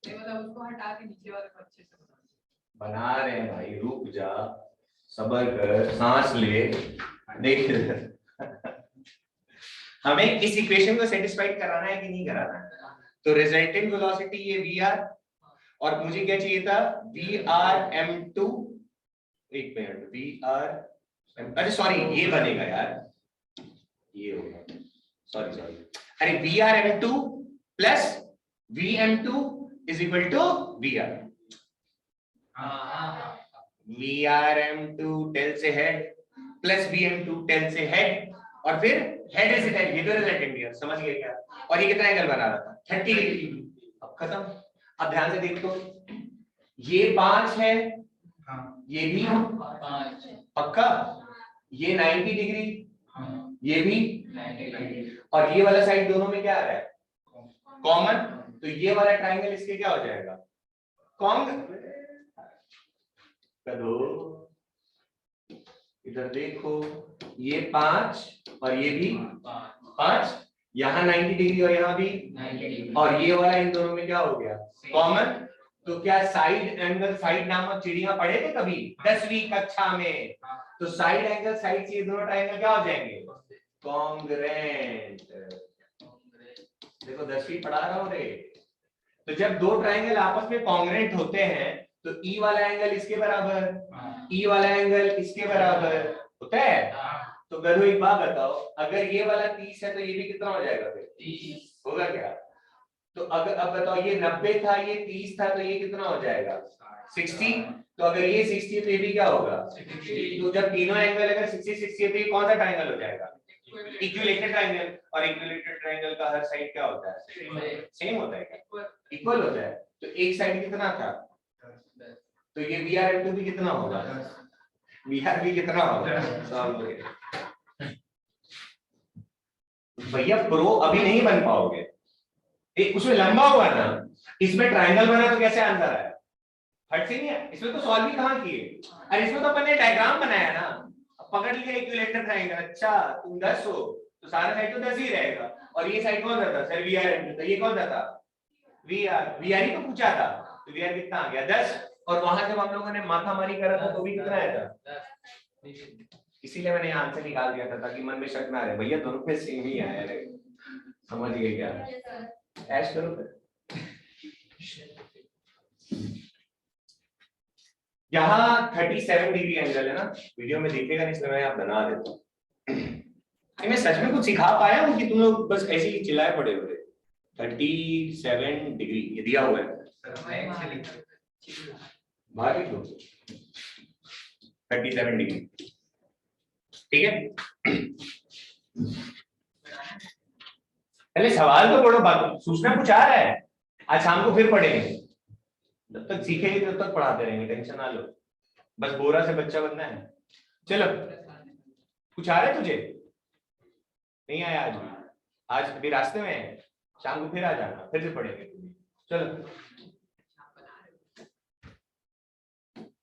मतलब उसको हटा के नीचे वाले को अच्छे से बना रहे हैं भाई, रुक जा, सब्र कर, सांस ले, देख हमें इस इक्वेशन को सेटिस्फाइड कराना है कि नहीं कराना है? तो रिजल्टेंट वेलोसिटी ये VR, और मुझे क्या चाहिए था? VRM2, एक मिनट, VR, अरे सॉरी ये बनेगा यार, ये होगा, सॉरी, अरे VRM2 plus VM2 is equal to VR, VRM2 tail से हेड प्लस VM2 टेल से हेड, और फिर हेड इज हेड, ये तो रिजल्टेंट है, समझ गए क्या? और ये कितना एंगल बना रहा था? 30 डिग्री। अब खत्म। अब ध्यान से देखो, ये 5 है, ये भी 5 पक्का, ये 90 डिग्री, ये भी 90 डिग्री, और ये वाला साइड दोनों में क्या आ रहा है? कॉमन, तो ये वाला ट्रायंगल इसके क्या हो जाएगा? कॉन्ग। इधर देखो, ये 5 और ये भी 5, यहाँ 90 डिग्री और यहाँ भी 90 डिग्री, और ये वाला इन दोनों में क्या हो गया? कॉमन। तो क्या साइड एंगल साइड नामक चिड़िया पढ़े थे कभी 10वीं कक्षा में? तो साइड एंगल साइड से दोनों ट्रायंगल क्या हो जाएंगे? कॉन्ग्रुएंट। देखो 10वीं पढ़ा रहा हूं रे। तो जब दो ट्रायंगल आपस में कॉन्ग्रुएंट होते हैं तो ई वाला एंगल इसके बराबर, ई वाला एंगल इसके बराबर होता है। तो गधो एक बात बताओ, अगर ये वाला 30 है तो ये भी कितना हो जाएगा फिर? 30 होगा क्या? तो अगर अब बताओ ये 90 था, ये 30 था, तो ये कितना हो जाएगा? 60। तो अगर ये 60 तो ये भी क्या होगा? 60। तो जब तीनों एंगल अगर 60 60 है तो ये कौन सा ट्रायंगल हो जाएगा? Equilateral triangle. और इक्विलेटरल ट्रायंगल का हर साइड क्या होता है? सेम होता है क्या? इक्वल होता है। तो एक साइड कितना था? तो ये VRM2 भी कितना होगा? VR भी कितना होगा? सॉल्व हो गया भैया। प्रो अभी नहीं बन पाओगे, उसमें लंबा हुआ ना, इसमें ट्रायंगल बना तो कैसे आंसर आया? फट से नहीं है, इसमें तो सॉल्व ही कहां किए। अरे इसमें तो अपन ने डायग्राम बनाया ना, पकड़ लिया इक्विलेटरल ट्रायंगल। अच्छा तुम 10 हो तो सारा साइड तो 10 ही रहेगा, और ये साइड कौन सा था सर? VRM2। तो ये कौन सा था? VR ही तो पूछा था। तो VR कितना आ गया? 10। और वहां जब हम लोगों ने माथा मारी करा था तो भी कितना आया था? इसीलिए मैंने आंसर निकाल दिया था ताकि मन में शक ना रहे, भैया दोनों में सेम ही आया है। समझ गए क्या? ऐश करो फिर। यहाँ 37 डिग्री एंगल है ना, वीडियो में दिखेगा नहीं इसलिए मैं यहाँ बना देता हूँ। मैं सच में कुछ सिखा पाया हूँ कि तुम लोग बस ऐसे ही चिल्लाए पड़े हुए? 37 डिग्री ये दिया हुआ है, बाहर लिख लो 37 डिग्री, ठीक है। पहले सवाल तो पढ़ो, बात सूचना कुछ आ रहा है, आज शाम को फिर पढ़ेंगे, जब तक सीखेंगे तब तक पढ़ाते रहेंगे, टेंशन ना लो, बस बोरा से बच्चा बनना है। चलो कुछ आ रहा है तुझे? नहीं आया आज भी? आज अभी रास्ते में है, शाम को फिर आ जाना, फिर से पढ़ेंगे। चलो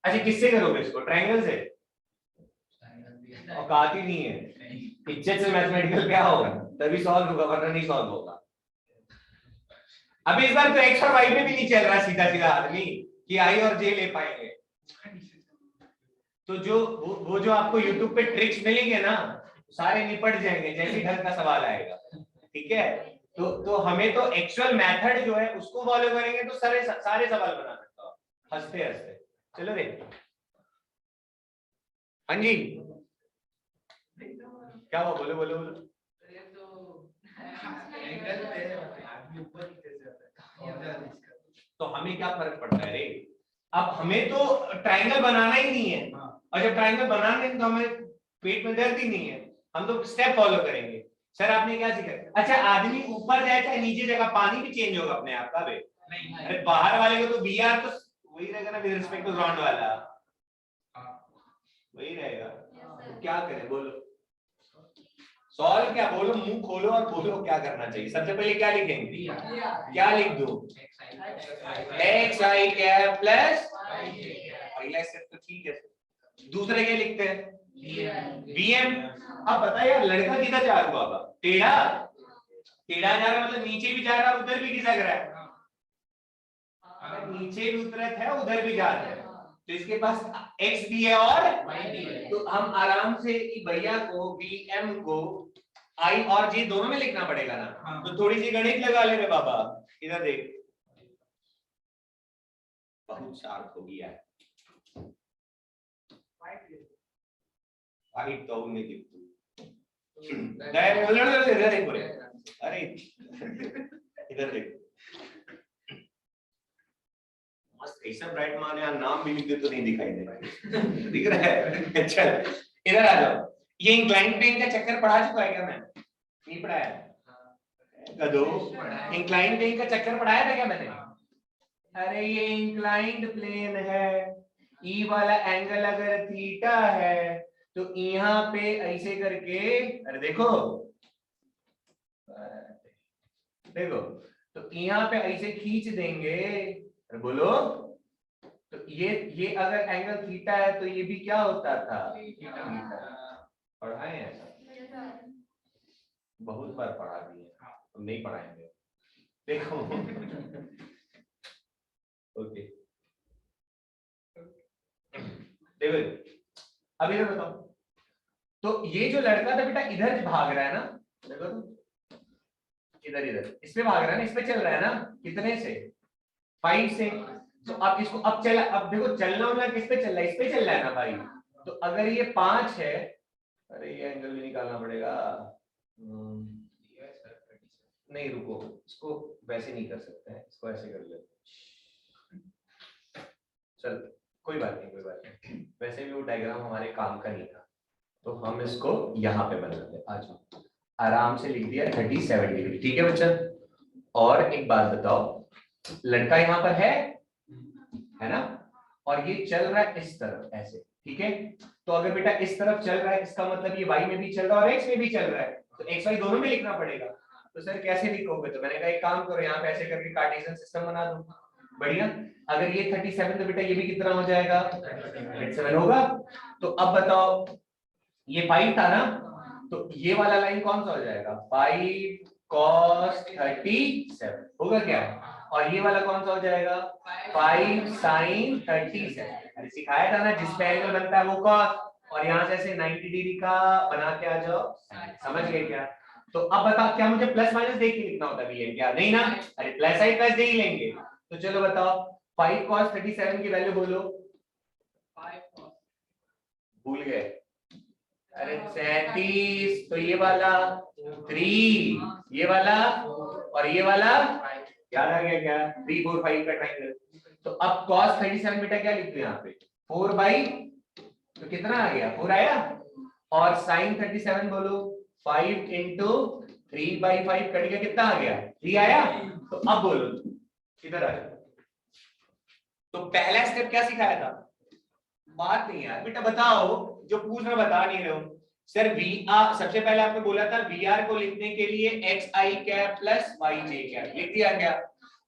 अच्छा किससे करोगे इसको? ट्रायंगल से? औकात ही नहीं है, इज्जत से मैथमेटिकल क्या होगा, तभी सॉल्व होगा वरना नहीं सॉल्व होगा। अभी इस बार तो एक्स और वाई में भी नहीं चल रहा सीधा सीधा आदमी कि आई और जे ले पाएंगे। तो जो वो जो आपको यूट्यूब पे ट्रिक्स मिलेंगे ना, सारे निपट जाएंगे जैसे ढंग का सवाल आएगा, ठीक है। तो हमें तो एक्चुअल मेथड जो है उसको फॉलो करेंगे तो सारे सवाल बना सकता हो हंसते हंसते। चलो रे, हाँ जी क्या हुआ, बोलो बोलो बोलो। तो हमें क्या फर्क पड़ता है रे? अब हमें तो ट्रायंगल बनाना ही नहीं है, और जब ट्रायंगल बनाना है तो हमें पेट में दर्द ही नहीं है, हम तो स्टेप फॉलो करेंगे। सर आपने क्या सीखा? अच्छा आदमी ऊपर जाए चाहे नीचे जाएगा, पानी भी चेंज होगा अपने आप का बे? अरे बाहर वाले को तो बी आर तो वही रहेगा ना, विद रिस्पेक्ट टू ग्राउंड वाला वही रहेगा। तो क्या करें बोलो, सॉल्व क्या, बोलो मुंह खोलो और बोलो क्या करना चाहिए। सबसे पहले क्या लिखेंगे? क्या लिख दूं? एक्स आई कैप प्लस पहला स्टेप तो ठीक है, दूसरे क्या लिखते हैं? वीएम। अब बताइए यार लड़का किधर जा रहा है? टेढ़ा टेढ़ा जा रहा है, मतलब नीचे भी जा रहा है उधर भी खिसक रहा है, अगर नीचे भी उतरत है उधर भी जा रहा है, तो इसके पास x भी है और y भी है। तो हम आराम से भैया को bm को i और j दोनों में लिखना पड़ेगा ना। तो थोड़ी सी गणित लगा ले रे बाबा, इधर देख बहुत शार्प हो गया है। वाइट तो नहीं दिखती, इधर देख बोले, अरे इधर देख ऐसा ब्राइट मान यार, नाम भी लिख दे तो नहीं दिखाई दे रहा है दिख रहा है। चल इधर आ जाओ, ये इंक्लाइंड प्लेन का चक्कर पढ़ा चुका है क्या मैं? नहीं पढ़ाया कदो? इंक्लाइंड प्लेन का चक्कर पढ़ाया था क्या मैंने? अरे ये इंक्लाइंड प्लेन है, ई वाला एंगल अगर थीटा है तो यहाँ पे ऐसे करके, अरे देखो देखो, तो यहाँ पे ऐसे खींच देंगे, बोलो। तो ये अगर एंगल थीटा है तो ये भी क्या होता था? पढ़ाए ऐसा बहुत बार पढ़ा दिए, हम नहीं पढ़ाएंगे देखो। ओके देखो अब इधर बताओ, तो ये जो लड़का था बेटा इधर भाग रहा है ना, देखो तो इधर इधर इस पे भाग रहा है ना, इस पे चल रहा है ना, कितने से? 5 से। तो अब इसको अब चला, अब देखो चलना होना किस पे चल रहा है? इस पे चल रहा है ना भाई। तो अगर ये 5 है, अरे ये एंगल भी निकालना पड़ेगा, नहीं रुको, इसको वैसे नहीं कर सकते हैं, इसको ऐसे कर ले, चल कोई बात नहीं कोई बात नहीं, वैसे भी वो डायग्राम हमारे काम का नहीं था, तो हम इसको यहाँ पे बनाते हैं। आज आराम से लिख दिया 37 डिग्री, ठीक है बच्चा। और एक बात बताओ, लड़का यहाँ पर है ना, और ये चल रहा है इस तरफ ऐसे, ठीक है। तो अगर बेटा इस तरफ चल रहा है, इसका मतलब ये y में भी चल रहा है और x में भी चल रहा है, तो x y दोनों में लिखना पड़ेगा। तो सर कैसे लिखोगे? तो मैंने कहा एक काम करो, यहाँ पे ऐसे करके कार्टेशियन सिस्टम बना दो, बढ़िया। अगर ये 37 तो बेटा ये भी कितना हो जाएगा? 37 होगा। तो अब बताओ ये 5 था ना, तो ये वाला लाइन कौन सा हो जाएगा? 5 cos 37 होगा क्या? और ये वाला कौन सा हो जाएगा? 5 sin 37। अरे सिखाया था ना, जिस पे एंगल बनता है वो cos और यहाँ से ऐसे 90 डिग्री का बना के आ जाओ, समझ गए क्या? तो अब बताओ क्या मुझे प्लस माइनस देख के लिखना होता है क्या? नहीं ना, अरे प्लस आई प्लस दे ही लेंगे। तो चलो बताओ 5 cos 37 की वैल्यू बोलो। 5 cos भूल गए? अरे 37, तो ये वाला 3, ये वाला और ये वाला याद आ गया क्या? 3 4 5 का ट्रायंगल। तो अब cos 37 बेटा क्या लिख दो यहाँ पे 4 बाई, तो कितना आ गया 4 आया, और sin 37 बोलो 5 इंटू 3 बाई 5 कट गया, कितना आ गया 3 आया। तो अब बोलो इधर आ जाओ। तो पहला स्टेप क्या सिखाया था? बात नहीं यार बेटा बताओ, जो पूछ रहे बता नहीं रहे हो। सर वी आर, सबसे पहले आपने बोला था वी आर को लिखने के लिए एक्स आई cap plus y j cap लिख दिया क्या?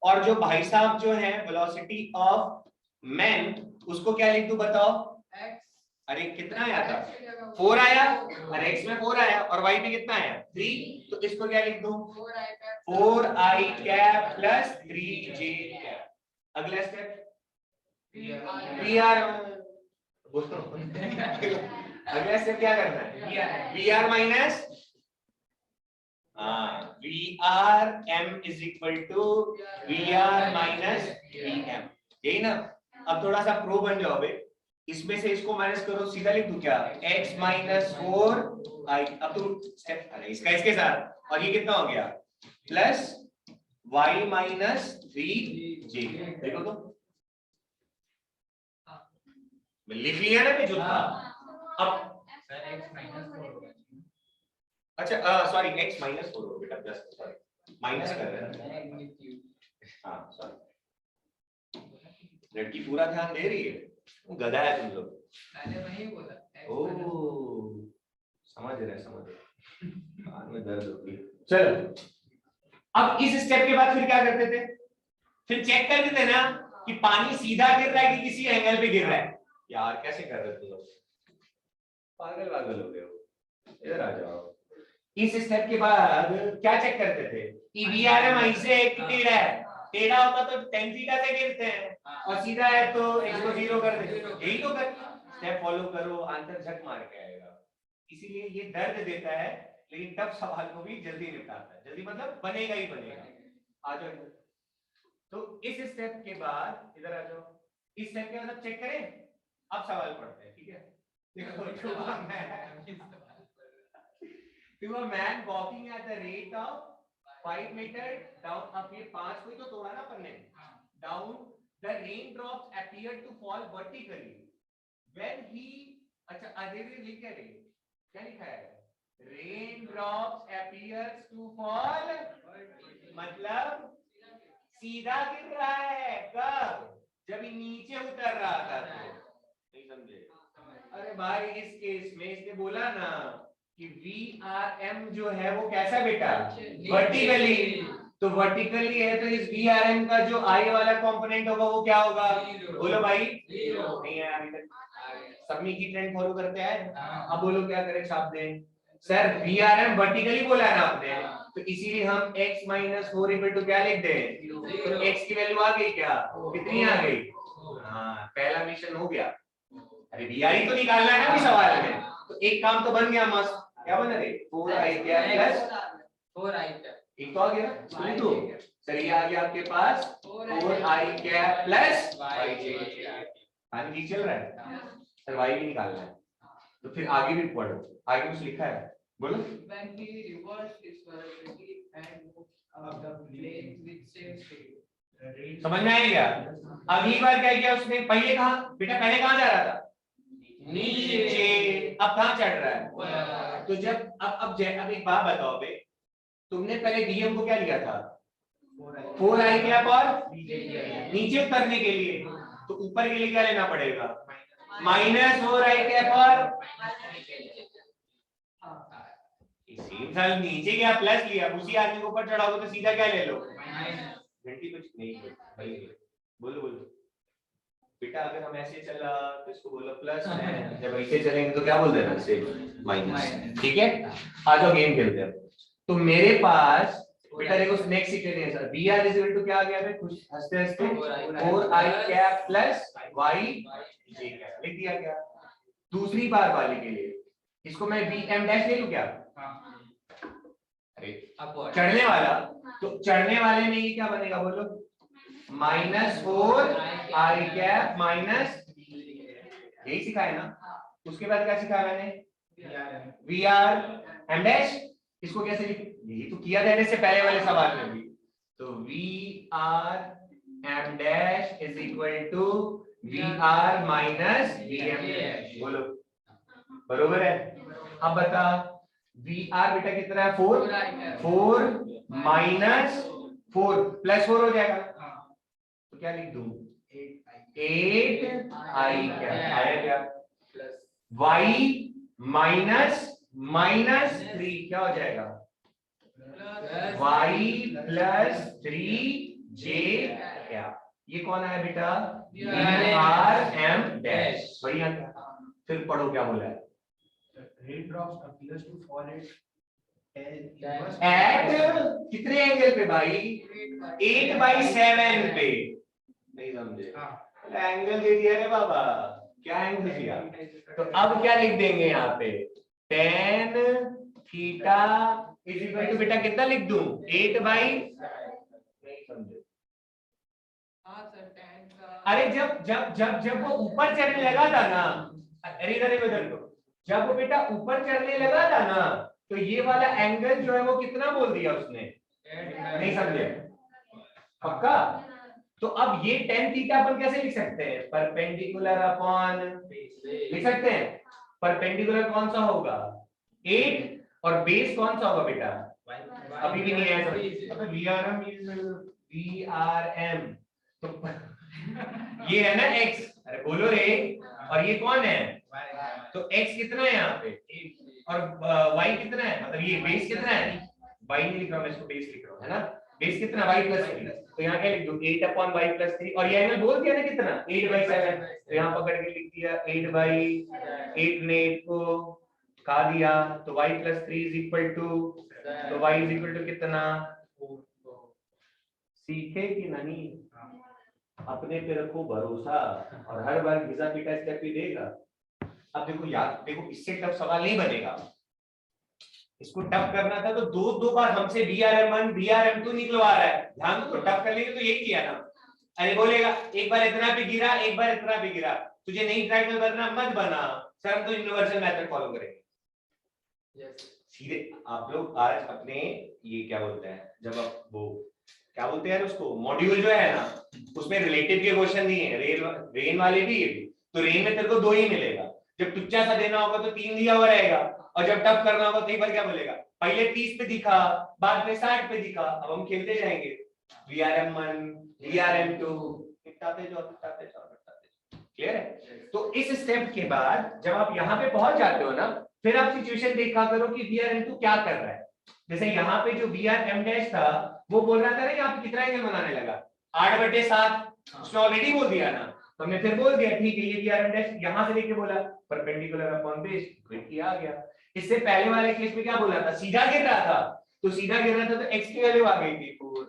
और जो भाई साहब जो है वेलोसिटी ऑफ मैन, उसको क्या लिख दूं बताओ? x अरे कितना आया था 4 आया, और x में 4 आया और y में कितना आया 3, तो इसको क्या लिख दूं 4i cap plus 3j cap. अगला स्टेप वी आर, अगला स्टेप क्या करना है? V R minus V R M is equal to V R minus V M, यही ना? अब थोड़ा सा प्रो बन जाओ बे, इसमें से इसको माइनस करो, सीधा लिख दूं क्या x माइनस 4i। अब तो स्टेप, अरे इसका इसके साथ, और ये कितना हो गया प्लस y माइनस 3j। देखो तो लिख लिया ना जो था। अब अच्छा सॉरी x माइनस 4 हो बेटा, प्लस सॉरी माइनस कर रहे हैं। हाँ सॉरी, लड़की पूरा ध्यान दे रही है, गधा है तुम लोग। मैंने वही बोला ओ समझ रहे कान में दर्द होती है। चलो अब इस स्टेप के बाद फिर क्या करते थे? फिर चेक कर देते ना कि पानी सीधा गिर रहा है कि किसी एंगल पे गिर रहा है। यार कैसे कर रहे तुम लोग, पागल पागल हो गए हो, इधर आ जाओ। इस स्टेप के बाद क्या चेक करते थे कि वीआरएम ऐसे एक टेढ़ा है, टेढ़ा होता तो tan थीटा से गिरते हैं और सीधा है तो x को 0 कर देते। यही तो कर, स्टेप फॉलो करो, आंसर झट मार के आएगा। इसीलिए ये दर्द देता है, लेकिन टफ सवाल को भी जल्दी निपटाता है। जल्दी मतलब बनेगा ही बनेगा। आ जाओ इधर। तो इस स्टेप के बाद इधर आ जाओ। इस स्टेप के बाद चेक करें, अब सवाल पढ़ते हैं, ठीक है? देखो to a man walking at the rate of 5 meter down, अब ये 5 को ही तो तोड़ा ना अपन ने, down the raindrops appeared to fall vertically when he, अच्छा अरे लिख क्या लिखा है? Raindrops appears to fall, मतलब सीधा गिर रहा है कब? जब ये नीचे उतर रहा था तो। नहीं समझे? अरे भाई इस केस में इसने बोला ना कि VRM जो है वो कैसा बेटा वर्टिकली, तो वर्टिकली है तो इस VRM का जो I वाला कंपोनेंट होगा वो क्या होगा? बोलो भाई नहीं है अभी तक, सबमी की ट्रेंड फॉलो करते हैं। अब बोलो क्या करें, छाप दें। सर VRM वर्टिकली बोला है ना आपने, तो इसीलिए हम x माइनस 4 इक्वल टू क्या लिख दें? तो x की वैल्यू आ गई क्या? कितनी आ गई? हाँ पहला मिशन हो गया। अरे वीआर तो निकालना है ना भी सवाल में, तो एक काम तो बन गया मस्त। क्या बना रे 4i प्लस 4i एक तो आ गया ना, तो सर ये आ गया आपके पास 4i प्लस yj। पानी ठीक चल रहा है सर, y भी निकालना है, तो फिर आगे भी पढ़ो, आगे कुछ लिखा है बोलो। when he reversed his velocity and moved the plane with same speed, समझ में आया क्या? अगली बार क्या किया उसने? पहले कहा बेटा, पहले कहां जा रहा था? नीचे, अब कहां चढ़ रहा है? तो जब अब एक बात बताओ बे, तुमने पहले डीएम को क्या लिया था? 4i कैप, और नीचे उतरने के लिए तो ऊपर के लिए क्या लेना पड़ेगा? माइनस 4i कैप, और इसी साल नीचे क्या प्लस लिया, उसी आदमी को ऊपर चढ़ाओगे तो सीधा क्या ले लो? घंटी कुछ नहीं भाई, बोलो बोलो बेटा। अगर हम ऐसे चला तो इसको बोलो प्लस है, जब ऐसे चलेंगे तो क्या बोल देना इसे? माइनस। ठीक है, आ जाओ गेम खेलते हैं। तो मेरे पास बेटा देखो नेक्स्ट इक्वेशन है sir, br is equal to क्या आ गया बे? कुछ हंसते हंसते 4i cap plus yj cap लिख दिया क्या? दूसरी बार वाले के लिए इसको मैं वी एम डैश ले लूं क्या? अरे चढ़ने वाला, तो चढ़ने वाले में ये क्या बनेगा बोलो? -4 आई कैप माइनस, यही सिखाया ना। उसके बाद क्या सिखाया मैंने? V R M dash. इसको कैसे लिखे? यही तो किया देने से पहले वाले सवाल में भी। तो V R M dash is equal to V R minus V M dash. बोलो बरोबर है? अब बता, वी आर बेटा कितना है? 4 माइनस 4 प्लस 4 हो जाएगा, तो क्या लिख दूं? 8 आई क्या आया क्या? y माइनस 3 क्या हो जाएगा? y प्लस 3j क्या? ये कौन आया बेटा? R M dash. बढ़िया, फिर पढ़ो क्या बोला है? एट कितने एंगल पे भाई? 8/7 पे। नहीं समझे? एंगल दे दिया रे बाबा, क्या एंगल दिया? तो अब क्या लिख देंगे यहाँ पे? tan theta is equal to बेटा कितना लिख दूं? 8/, नहीं समझे? अरे जब जब जब जब वो ऊपर चढ़ने लगा था ना, अरे इधर बदल दो, जब वो बेटा ऊपर चढ़ने लगा था ना, तो ये वाला एंगल जो है वो कितना बोल दिया उसने? नहीं समझे? पक्का? तो अब ये tan थीटा अपन कैसे लिख सकते हैं? परपेंडिकुलर अपॉन, लिख सकते हैं परपेंडिकुलर कौन सा होगा? 8, और बेस कौन सा होगा बेटा? अभी भी नहीं आया समझ। अबे VRM इज VRM, तो ये है ना x, अरे बोलो रे, और ये कौन है? तो x कितना है यहाँ पे? और y कितना है? मतलब ये बेस कितना है? y नहीं लिख रहा मैं, इसको बेस लिख रहा हूँ, है ना? बेस कितना? y प्लस 3, तो यहाँ क्या लिख दूं? 8/y प्लस 3, और ये एंगल बोल दिया ना कितना? 8/7, तो यहाँ पकड़ के लिख दिया 8/8 ने 8 को खा दिया, तो y plus 3 is equal to, तो y इज इक्वल टू कितना? सीखे कि नहीं? अपने पे रखो भरोसा, और हर बार घिसा पीटा स्टेप ही देगा। अब देखो याद, देखो इससे टफ सवाल नहीं बनेगा, इसको टफ करना था तो दो बार हमसे VRM1 VRM2 निकलवा रहा है, ध्यान दो, तो टफ करने के तो यही किया ना। अरे बोलेगा एक बार इतना पे गिरा, एक बार इतना पे गिरा, तुझे नहीं ट्रायंगल बनना मत बना सर, हम तो यूनिवर्सल मेथड फॉलो करेंगे। सीधे आप लोग आज अपने ये क्या बोलते हैं, जब आप वो क्या बोलते हैं उसको, मॉड्यूल जो है ना, उसमें रिलेटिव के क्वेश्चन दिए हैं, रेन वाले भी, ये भी, तो रेन में तेरे को 2 ही मिलेगा, जब टुच्चा सा देना होगा तो 3 दिया हुआ रहेगा, और जब टफ करना होगा तो एक बार क्या बोलेगा, पहले 30 पे दिखा, बाद में 60 पे दिखा। अब हम खेलते जाएंगे, VRM1 VRM2 क्लियर है? तो इस स्टेप के बाद जब आप यहाँ पे पहुंच जाते हो ना, फिर आप सिचुएशन देखा करो कि VRM2 क्या कर रहा है। जैसे यहाँ पे जो VRM डैश था वो बोल रहा था ना, यहाँ पे कितना एंगल बनाने लगा? 8/7, उसने ऑलरेडी बोल दिया ना, तो हमने फिर बोल दिया ठीक है, ये VRM डैश यहाँ से लेके बोला परपेंडिकुलर अपॉन बेस, फिर किया आ गया। इससे पहले वाले केस में क्या बोला था? सीधा गिर रहा था, तो सीधा गिर रहा था तो x की वैल्यू आ गई थी 4,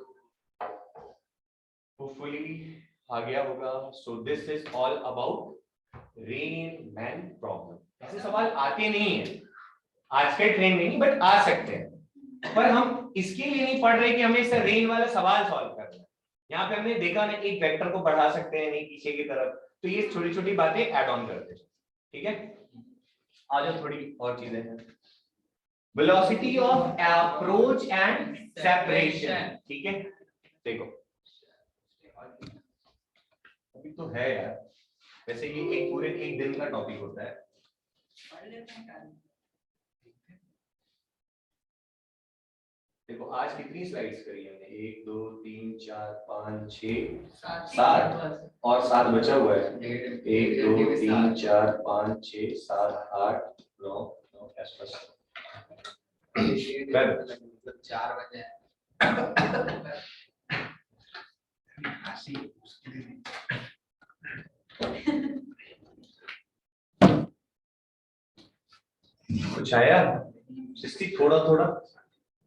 होपफुली आ गया होगा। So this is all about rain man problem. ऐसे सवाल आते नहीं है आज के ट्रेन में नहीं, बट आ सकते हैं, पर हम इसके लिए नहीं पढ़ रहे कि हमें इस रेन वाला सवाल सॉल्व करना है। यहाँ पे हमने देखा ना, एक वेक्टर को बढ़ा सकते हैं नहीं पीछे की तरफ, तो ये छोटी छोटी बातें ऐड ऑन करते हैं। ठीक है, आ जाओ थोड़ी और चीजें हैं। Velocity of approach and separation, ठीक है, देखो अभी तो है यार, वैसे ये एक पूरे एक दिन का टॉपिक होता है। देखो आज कितनी स्लाइड्स करी हमने? 1 2 3 4 5 6 7 और 7 बचा हुआ है। 1 2 3 4 5 6 7 8 9 के आसपास 4 बजे कुछ आया? सृष्टि थोड़ा थोड़ा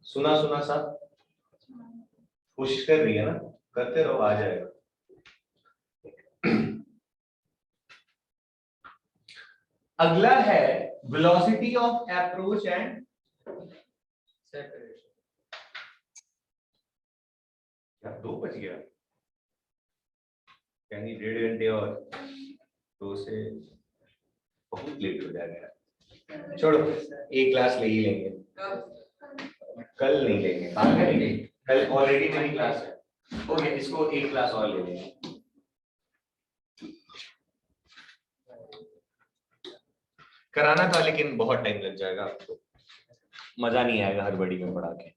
सुना सुना सा कोशिश कर रही है ना, करते रहो, आ जाएगा। अगला है velocity of approach and separation. क्या 2 बज गया, यानी 1.5 घंटे और 2 से बहुत लेट हो जाएगा। छोड़ो, एक क्लास ले ही लेंगे, कल नहीं लेंगे, कल करेंगे, कल ऑलरेडी मेरी क्लास है। ओके, इसको एक क्लास और ले लेंगे। कराना था लेकिन बहुत टाइम लग जाएगा आपको, मजा नहीं आएगा हड़बड़ी में पढ़ा के।